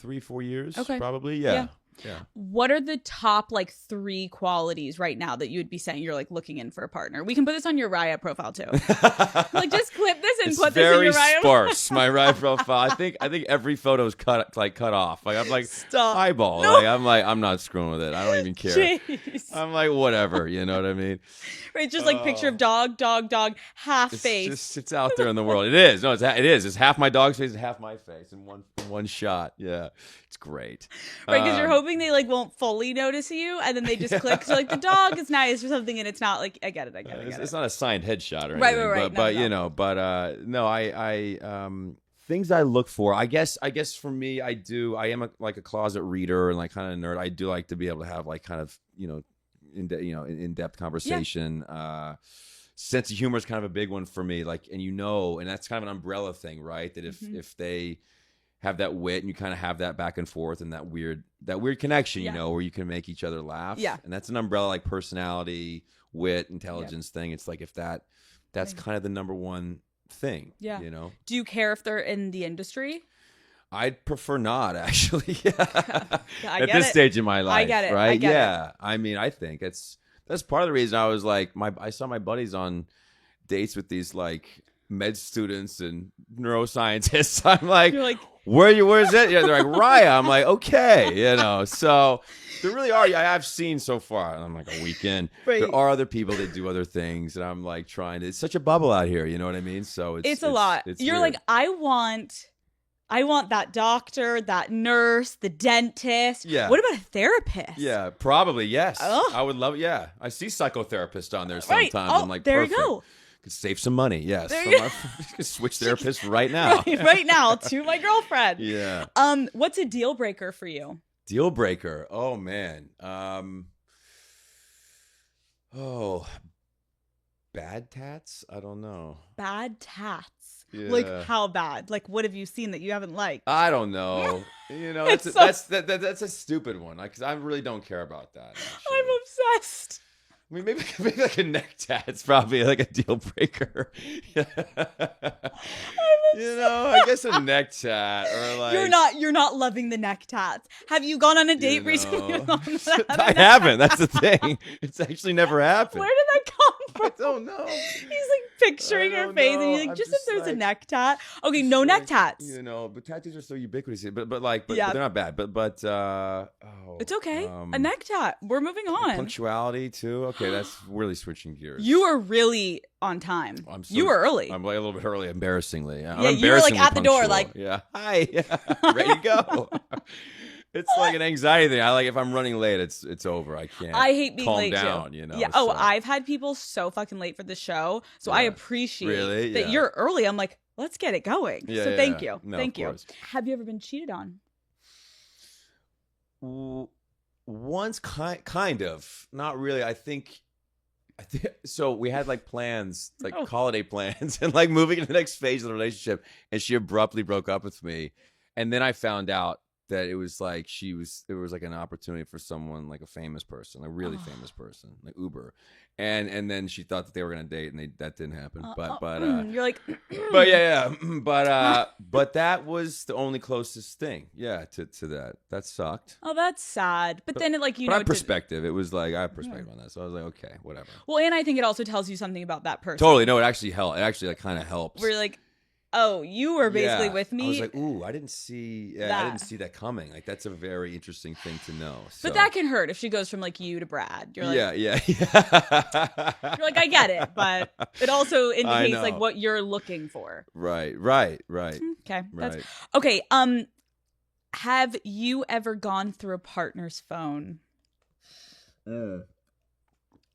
3-4 years, Okay. probably. Yeah. What are the top like 3 qualities right now that you would be saying you're like looking in for a partner? We can put this on your Raya profile too. Like just clip this and It's put this in very your Raya. sparse. My Raya profile. I think every photo is cut off. Like I'm like Stop. eyeball. No. Like I'm not screwing with it. I don't even care. Jeez. I'm like whatever. You know what I mean? Right, just like picture of dog, half face. It's out there in the world. It is. No, it is. It's half my dog's face and half my face in one shot. Yeah, it's great. Right, because you're hoping they like won't fully notice you, and then they just click. So like the dog is nice or something, and it's not like I get it. It's not a signed headshot or Right, anything. right. But No. no, I things I look for. I guess for me, I am a closet reader and like kind of nerd. I do like to be able to have like kind of in-depth conversation. Sense of humor is kind of a big one for me. Like, and that's kind of an umbrella thing, right? That if they have that wit and you kind of have that back and forth and that weird connection, where you can make each other laugh. Yeah. And that's an umbrella like personality, wit, intelligence thing. It's like if that's kind of the number one thing. Yeah. Do you care if they're in the industry? I'd prefer not, actually. I At get this it. stage in my life, I get it. right? I get yeah. I mean, I think that's part of the reason I was like, I saw my buddies on dates with these like med students and neuroscientists. I'm like, You're like, where's it? Yeah, they're like, Raya. I'm like, okay, So there really are. I've seen so far. I'm like a weekend. Right. There are other people that do other things, and I'm like trying to. It's such a bubble out here. You know what I mean? So it's a lot. You're weird. like, I want that doctor, that nurse, the dentist. Yeah. What about a therapist? Yeah, probably, yes. Oh. I would love it. Yeah. I see psychotherapists on there Right. sometimes. Oh, I'm like, there perfect. you go. Could save some money, yes. There So you- I could switch therapists right now. Right now to my girlfriend. Yeah. What's a deal breaker for you? Deal breaker. Oh, man. Bad tats? I don't know. Bad tats. Yeah. Like how bad? Like what have you seen that you haven't liked? I don't know. It's That's a stupid one. Like, 'cause I really don't care about that. Actually. I'm obsessed. I mean, maybe like a neck tat's probably like a deal breaker. I guess a neck tat or like You're not loving the neck tats. Have you gone on a date recently? I haven't. That's the thing. It's actually never happened. Where did that come I don't know. He's like picturing her face, and he's like, I'm just if there's a like, neck tat. Okay, no neck tats. You know, but tattoos are so ubiquitous. But Yeah. they're not bad. But It's okay. A neck tat. We're moving on. Punctuality too. Okay, that's really switching gears. You are really on time. You were early. I'm like a little bit early, embarrassingly. I'm Yeah, you were like embarrassingly at the door, punctual. like, yeah, hi, ready to go. It's like an anxiety thing. I like if I'm running late, it's over. I can't. I hate being calm late down. too. You know. Yeah. Oh, I've had people so fucking late for the show, so I appreciate that you're early. I'm like, let's get it going. Yeah, so thank you. No, thank of you. course. Have you ever been cheated on? Once, kind of, not really. I think so. We had like plans, like holiday plans, and like moving into the next phase of the relationship, and she abruptly broke up with me, and then I found out that it was like there was like an opportunity for someone like a famous person, a really famous person, like Uber, and then she thought that they were gonna date, and that didn't happen. But you're like, but that was the only closest thing, to that. That sucked. oh, that's sad. But then, like, I have perspective. It was like I have perspective on that, so I was like, okay, whatever. Well, and I think it also tells you something about that person. Totally, no, it actually helped. It actually like kind of helped. We're like, oh, you were basically with me. I was like, ooh, I didn't see that coming. Like that's a very interesting thing to know. So. But that can hurt if she goes from like you to Brad. You're like, yeah. You're like, I get it, but it also indicates like what you're looking for. Right. Okay. Right. Okay. Have you ever gone through a partner's phone?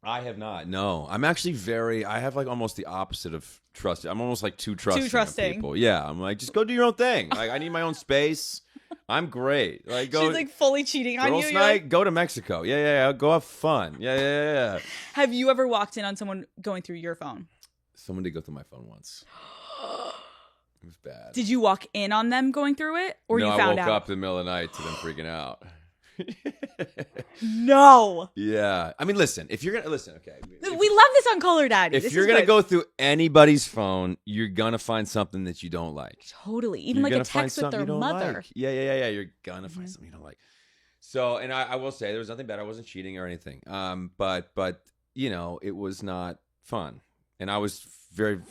I have not. No, I'm actually I have like almost the opposite of trust. I'm almost like too trusting. Of people. Yeah, I'm like, just go do your own thing. Like, I need my own space. I'm great. Like, go. She's like fully cheating on you. Girls' night, go to Mexico. Yeah. Go have fun. Yeah. Have you ever walked in on someone going through your phone? Someone did go through my phone once. It was bad. Did you walk in on them going through it, or no, you found out? I woke up in the middle of the night to them freaking out. No. Yeah. I mean, listen, if you're going to listen, okay. We love this on Color Daddy. If you're going to go through anybody's phone, you're going to find something that you don't like. Totally. Even like a text with their mother. Like. Yeah. You're going to find something you don't like. So, and I will say there was nothing bad. I wasn't cheating or anything. But you know, it was not fun. And I was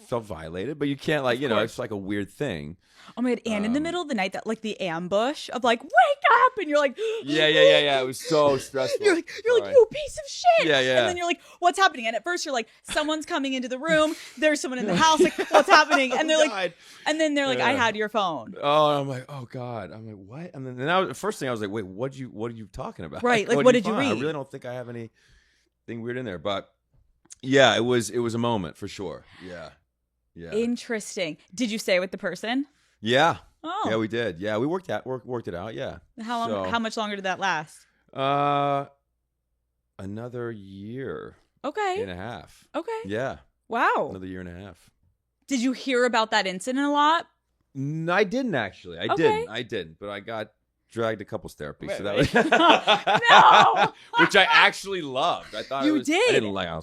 felt violated, but you can't like, it's like a weird thing. Oh my God. And in the middle of the night, that like the ambush of like, wake up. And you're like, yeah. It was so stressful. You're like, you piece of shit. Yeah. And then you're like, what's happening? And at first you're like, someone's coming into the room. There's someone in the house. Like, what's happening? And they're like, and then they're like, I had your phone. Oh, I'm like, oh God. I'm like, what? And then the first thing I was like, wait, what are you talking about? Right. Like, what did you read? I really don't think I have anything weird in there, but yeah, it was a moment for sure. Yeah. Interesting. Did you stay with the person? Yeah. Oh. Yeah, we did. Yeah, we worked it out. Yeah. How long? So, how much longer did that last? Another year. Okay. And a half. Okay. Yeah. Wow. Another year and a half. Did you hear about that incident a lot? No, I didn't actually. I didn't. But I got dragged to couples therapy, so that was no, which I actually loved. I thought you did. I didn't like. I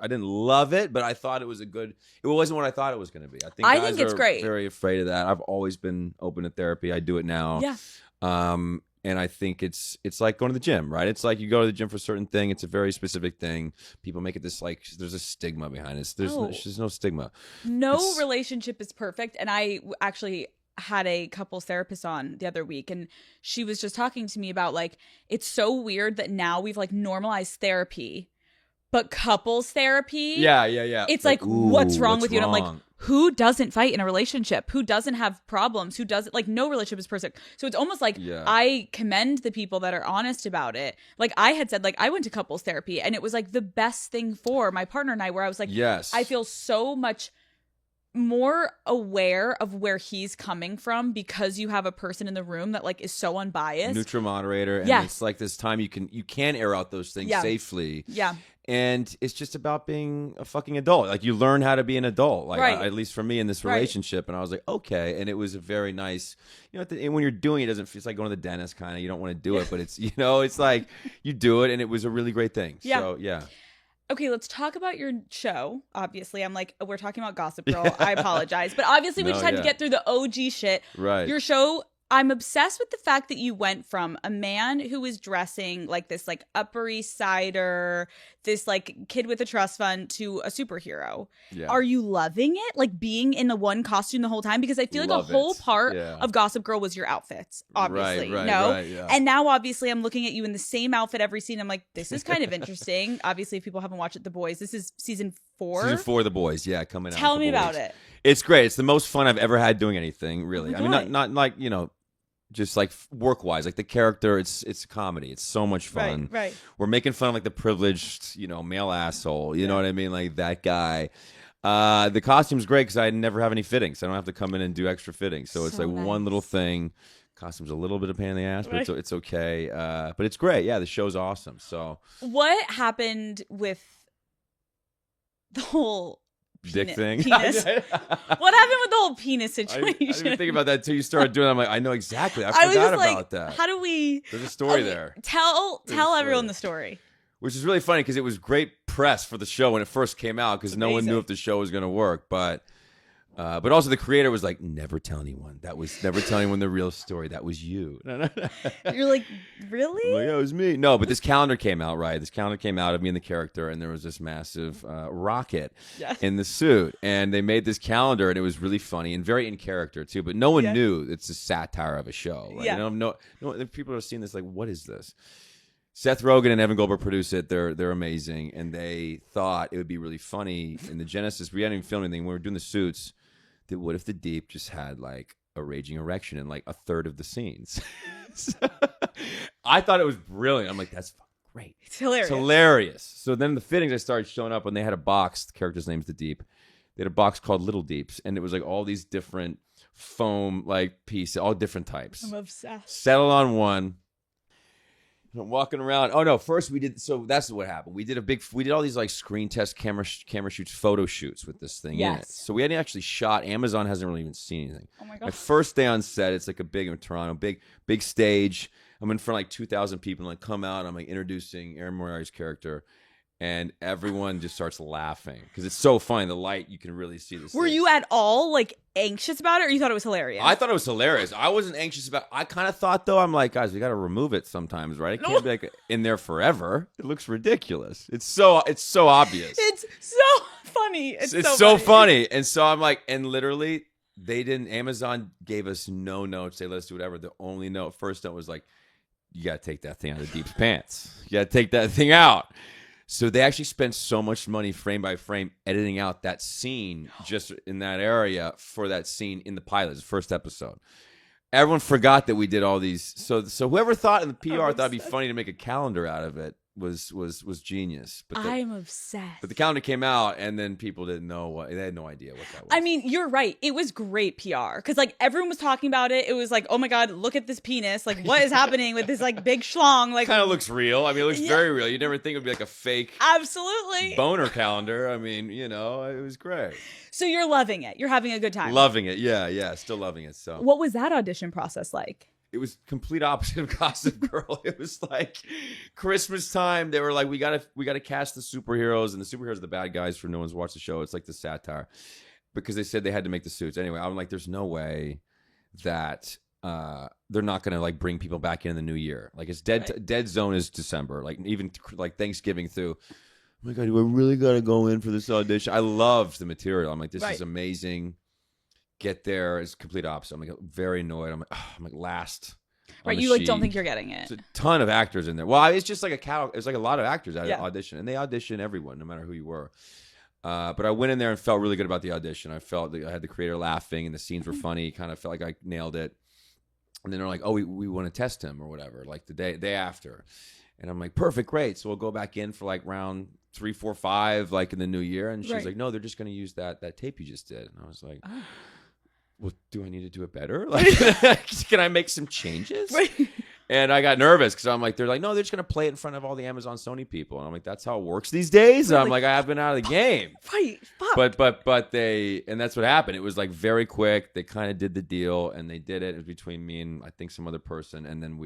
didn't love it, but I thought it was a good. It wasn't what I thought it was going to be. I think it's great. Very afraid of that. I've always been open to therapy. I do it now. Yeah. And I think it's like going to the gym, right? It's like you go to the gym for a certain thing. It's a very specific thing. People make it this like there's a stigma behind it. There's no stigma. No relationship is perfect, and I actually had a couples therapist on the other week, and she was just talking to me about like it's so weird that now we've like normalized therapy, but couples therapy, yeah, it's like what's wrong with you? And I'm like, who doesn't fight in a relationship? Who doesn't have problems? Who doesn't like no relationship is perfect. So it's almost like I commend the people that are honest about it. Like I had said, like I went to couples therapy, and it was like the best thing for my partner and I, where I was like, yes, I feel so much more aware of where he's coming from because you have a person in the room that like is so unbiased, neutral moderator, and it's like this time you can air out those things safely. And it's just about being a fucking adult. Like you learn how to be an adult, like at least for me in this relationship. And I was like, okay. And it was a very nice, and when you're doing it, it's like going to the dentist kind of, you don't want to do it, but it's, it's like you do it, and it was a really great thing. So yeah. Okay, let's talk about your show. Obviously, I'm like, we're talking about Gossip Girl. I apologize. But obviously, we just had to get through the OG shit. Right. Your show I'm obsessed with the fact that you went from a man who was dressing like this like Upper East Sider, this like kid with a trust fund, to a superhero. Yeah. Are you loving it? Like being in the one costume the whole time? Because I feel like Love a whole it. part Yeah. of Gossip Girl was your outfits, obviously. Right, no? right, yeah. And now obviously I'm looking at you in the same outfit every scene. I'm like, this is kind of interesting. Obviously, if people haven't watched it, The Boys, this is season 4. Season 4 of The Boys, yeah, coming out. Tell me about it. It's great. It's the most fun I've ever had doing anything, really. Oh I my mean, God. not like, you know, just like work wise, like the character, it's a comedy. It's so much fun. Right. We're making fun of like the privileged, you know, male asshole. You know what I mean? Like that guy. The costume's great because I never have any fittings. I don't have to come in and do extra fittings. So it's So like one little thing. Costume's a little bit of pain in the ass, but it's okay. But it's great. Yeah, the show's awesome. So What happened with the whole dick thing. penis? What happened with the whole penis I situation? didn't even think about that until you started doing it. I'm like, I know exactly. I I was forgot just like, about that. how do we There's a story Okay, there. Tell There's a story. everyone the story. Which is really funny because it was great press for the show when it first came out because no one knew amazing. if the show was going to work. But also the creator was like, never tell anyone. That was never tell anyone the real story. That was you. You're like, really? I'm like, yeah, it was me. No, but this calendar came out, right? This calendar came out of me and the character, and there was this massive rocket Yes. in the suit. And they made this calendar, and it was really funny and very in character, too. But no one knew it's a satire of a show. Right? Yeah. You know, no, people are seeing this like, what is this? Seth Rogen and Evan Goldberg produce it. They're amazing. And they thought it would be really funny in the Genesis. We hadn't even filmed anything. When we were doing the suits, that what if the Deep just had like a raging erection in like a third of the scenes? So, I thought it was brilliant. I'm like, that's fucking great. It's hilarious. It's hilarious. So then the fittings I started showing up, and they had a box. The character's name's the Deep. They had a box called Little Deeps, and it was like all these different foam like pieces, all different types. I'm obsessed. Settled on one. I'm walking around. Oh no! First we did. So that's what happened. We did all these like screen test camera shoots, photo shoots with this thing in it. Yes. So we hadn't actually shot. Amazon hasn't really even seen anything. Oh my My god. first day on set, it's like a big in Toronto, big stage. I'm in front of like 2,000 people, and I come out. I'm like introducing Aaron Moriarty's character, and everyone just starts laughing because it's so funny. The light, you can really see this. Were you at all like anxious about it, or you thought it was hilarious? I thought it was hilarious. I wasn't anxious about. I kind of thought though. I'm like, guys, we got to remove it sometimes, right? It can't be like in there forever. It looks ridiculous. It's so obvious. It's so funny. It's so funny. And so I'm like, and literally, they didn't. Amazon gave us no notes. They let us do whatever. The only first note was like, you got to take that thing out of Deep's pants. You got to take that thing out. So they actually spent so much money frame by frame editing out that scene just in that area for that scene in the pilot, the first episode. Everyone forgot that we did all these. So whoever thought in the PR thought it'd be funny to make a calendar out of it was genius. But I'm obsessed. But the calendar came out, and then people didn't know they had no idea what that was. I mean, you're right. It was great PR because like everyone was talking about it. It was like, oh my god, look at this penis. Like, what is happening with this like big schlong? Like, kind of looks real. I mean, it looks very real. You never think it would be like a fake absolutely boner calendar. I mean, you know, it was great. So you're loving it. You're having a good time. Loving it. Yeah, still loving it. So What was that audition process like? it was complete opposite of Gossip Girl. It was like Christmas time. They were like, we gotta cast the superheroes, and the superheroes are the bad guys. For no one's watched the show, it's like the satire because they said they had to make the suits anyway. I'm like, there's no way that they're not gonna like bring people back in the new year. Like it's dead zone is December. Like even like Thanksgiving through. Oh my god, do I really gotta go in for this audition? I loved the material. I'm like, this is amazing. Get there, it's complete opposite. I'm like very annoyed. I'm like last. Right, you like don't think you're getting it. There's a ton of actors in there. Well, it's just like it's like a lot of actors at audition, and they audition everyone, no matter who you were. But I went in there and felt really good about the audition. I felt that I had the creator laughing, and the scenes were funny. Kind of felt like I nailed it. And then they're like, "Oh, we want to test him or whatever." Like the day after, and I'm like, "Perfect, great." So we'll go back in for like round 3, 4, 5, like in the new year. And she's like, "No, they're just going to use that tape you just did." And I was like. Oh. Well, do I need to do it better? Like, can I make some changes? Right. And I got nervous because I'm like, they're like, no, they're just going to play it in front of all the Amazon Sony people. And I'm like, that's how it works these days? I'm like, I have been out of the game. Right. Fuck. But and that's what happened. It was like very quick. They kind of did the deal and they did it. It was between me and I think some other person. And then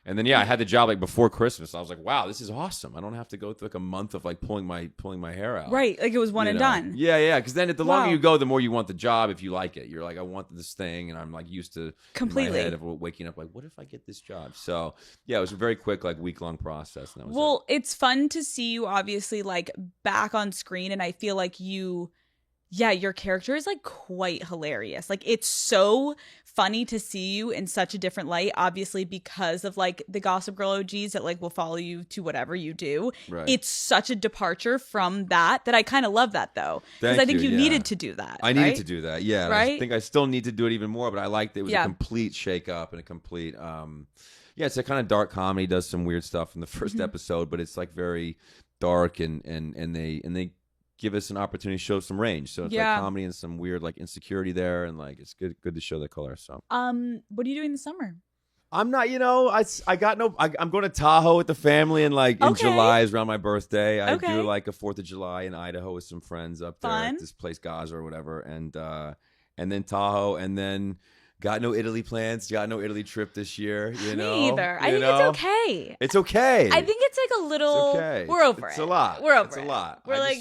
And then I had the job like before Christmas. I was like, wow, this is awesome. I don't have to go through like a month of like pulling my hair out. Right, like it was one and done. Yeah. Because then the longer you go, the more you want the job if you like it. You're like, I want this thing, and I'm like used to completely in my head of waking up like, what if I get this job? So yeah, it was a very quick like week-long process. And that was it's fun to see you obviously like back on screen, and I feel like your character is like quite hilarious. Like it's so funny to see you in such a different light, obviously because of like the Gossip Girl OGs that like will follow you to whatever you do. Right. It's such a departure from that I kind of love that though. Because I think you needed to do that. I needed to do that. Yeah. Right? I think I still need to do it even more, but I liked it. It was a complete shake up and a complete it's a kind of dark comedy, does some weird stuff in the first episode, but it's like very dark and they give us an opportunity to show some range. So it's like comedy and some weird like insecurity there, and like it's good to show the color. So what are you doing this summer? I'm not, I'm going to Tahoe with the family in like in July is around my birthday. I do like a 4th of July in Idaho with some friends up there at this place Gaza or whatever, and then Tahoe, and then got no Italy plans, got no Italy trip this year, Me either. I think it's okay. It's okay. I think it's like a little, it's okay. We're over it. It's a lot. We're over it. It's a lot. We're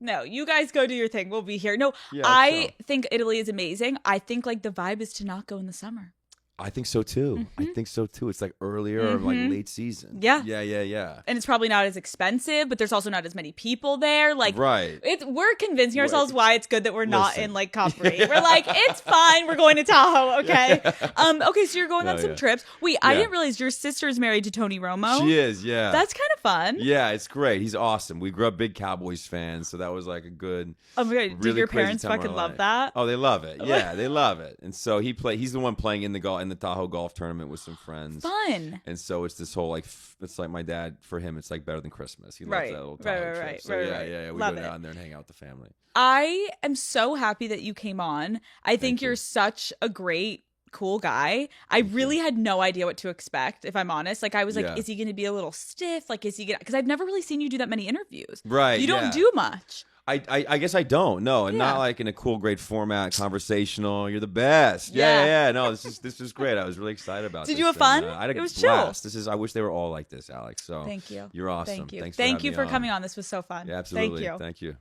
no, you guys go do your thing. We'll be here. No, I think Italy is amazing. I think like the vibe is to not go in the summer. I think so too. I think so too. It's like earlier, like late season. Yeah. Yeah. And it's probably not as expensive, but there's also not as many people there. Like, right. We're convincing ourselves why it's good that we're not in like Capri. We're like, it's fine. We're going to Tahoe. Okay. Okay. So you're going on some trips. Wait, I didn't realize your sister's married to Tony Romo. She is. Yeah. That's kind of fun. Yeah. It's great. He's awesome. We grew up big Cowboys fans. So that was like a good. Oh my God. Did your parents fucking love that? Oh, they love it. Yeah. They love it. And so he's the one playing in the Tahoe golf tournament with some friends. Fun. And so it's this whole like it's like my dad, for him it's like better than Christmas. He loves that little Tahoe trip. So yeah. We go down there and hang out with the family. I am so happy that you came on. I think you're such a great cool guy. I really had no idea what to expect, if I'm honest. Like I was like, is he going to be a little stiff? Like is he gonna, because I've never really seen you do that many interviews. Right. You don't do much. I guess I don't. No, and not like in a cool, great format, conversational. You're the best. Yeah. No, this is great. I was really excited about this. Did you have fun? I had a blast. Chill. I wish they were all like this, Alex. So thank you. You're awesome. Thank you. Thanks Thank you for on. coming on. This was so fun. Yeah, absolutely. Thank you.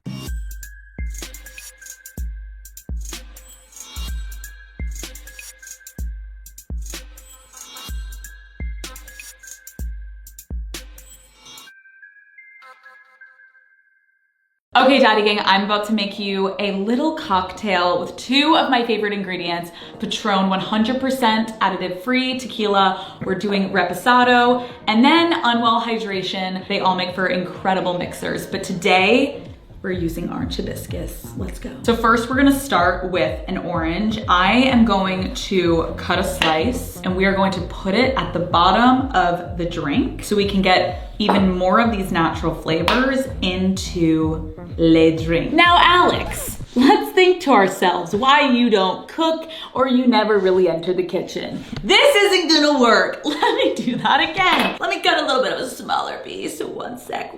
Okay, Daddy Gang, I'm about to make you a little cocktail with 2 of my favorite ingredients, Patron 100% additive-free tequila. We're doing Reposado, and then Unwell Hydration. They all make for incredible mixers, but today, we're using orange hibiscus. Let's go. So first we're gonna start with an orange. I am going to cut a slice and we are going to put it at the bottom of the drink so we can get even more of these natural flavors into le drink. Now, Alex, let's think to ourselves why you don't cook or you never really enter the kitchen. This isn't gonna work. Let me do that again. Let me cut a little bit of a smaller piece. One sec.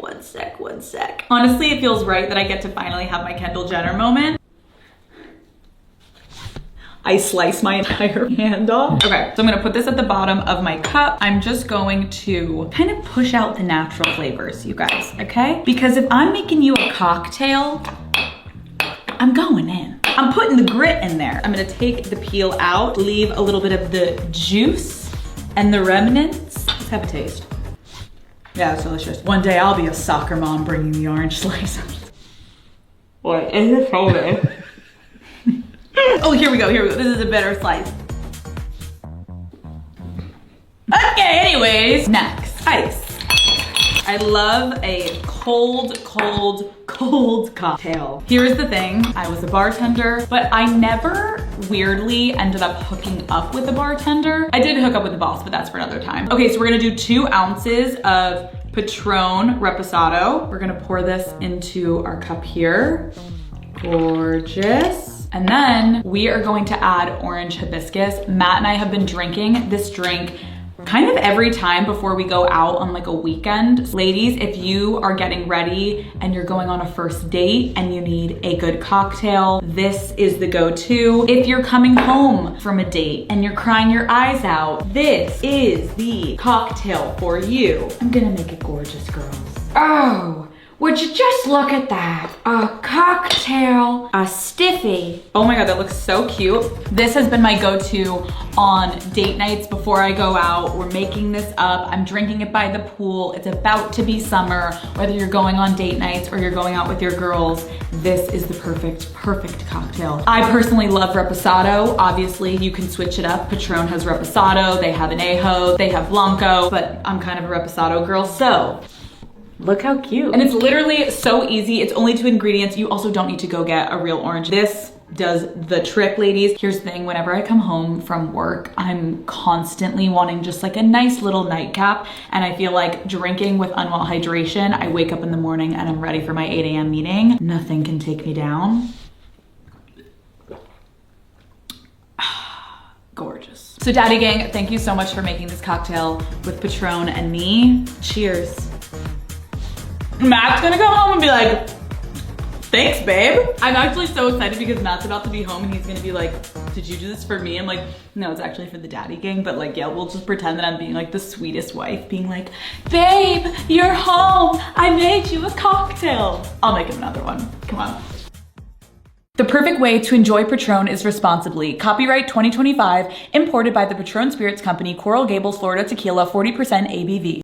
Honestly, it feels right that I get to finally have my Kendall Jenner moment. I slice my entire hand off. Okay, so I'm gonna put this at the bottom of my cup. I'm just going to kind of push out the natural flavors, you guys, okay? Because if I'm making you a cocktail, I'm going in. I'm putting the grit in there. I'm gonna take the peel out, leave a little bit of the juice and the remnants. Let's have a taste. Yeah, it's delicious. One day I'll be a soccer mom bringing the orange slice. Boy, is it so good? Oh, here we go. This is a better slice. Okay, anyways, next, ice. I love a cold cocktail. Here's the thing, I was a bartender, but I never weirdly ended up hooking up with a bartender. I did hook up with the boss, but that's for another time. Okay, so we're gonna do 2 ounces of Patron Reposado. We're gonna pour this into our cup here. Gorgeous. And then we are going to add orange hibiscus. Matt and I have been drinking this drink kind of every time before we go out on like a weekend. Ladies, if you are getting ready and you're going on a first date and you need a good cocktail, this is the go-to. If you're coming home from a date and you're crying your eyes out, this is the cocktail for you. I'm gonna make it gorgeous, girls. Oh, would you just look at that? A cocktail, a stiffy. Oh my God, that looks so cute. This has been my go-to on date nights before I go out. We're making this up. I'm drinking it by the pool. It's about to be summer. Whether you're going on date nights or you're going out with your girls, this is the perfect cocktail. I personally love Reposado. Obviously, you can switch it up. Patron has Reposado, they have Añejo, they have Blanco, but I'm kind of a Reposado girl, so look how cute. And it's literally so easy. It's only 2 ingredients. You also don't need to go get a real orange. This does the trick, ladies. Here's the thing, whenever I come home from work, I'm constantly wanting just like a nice little nightcap. And I feel like drinking with unwell hydration, I wake up in the morning and I'm ready for my 8 a.m. meeting. Nothing can take me down. Gorgeous. So Daddy Gang, thank you so much for making this cocktail with Patron and me. Cheers. Matt's gonna go home and be like, thanks, babe. I'm actually so excited because Matt's about to be home and he's gonna be like, did you do this for me? I'm like, no, it's actually for the Daddy Gang, but like, yeah, we'll just pretend that I'm being like the sweetest wife, being like, babe, you're home. I made you a cocktail. I'll make him another one. Come on. The perfect way to enjoy Patron is responsibly. Copyright 2025, imported by the Patron Spirits Company, Coral Gables, Florida Tequila, 40% ABV.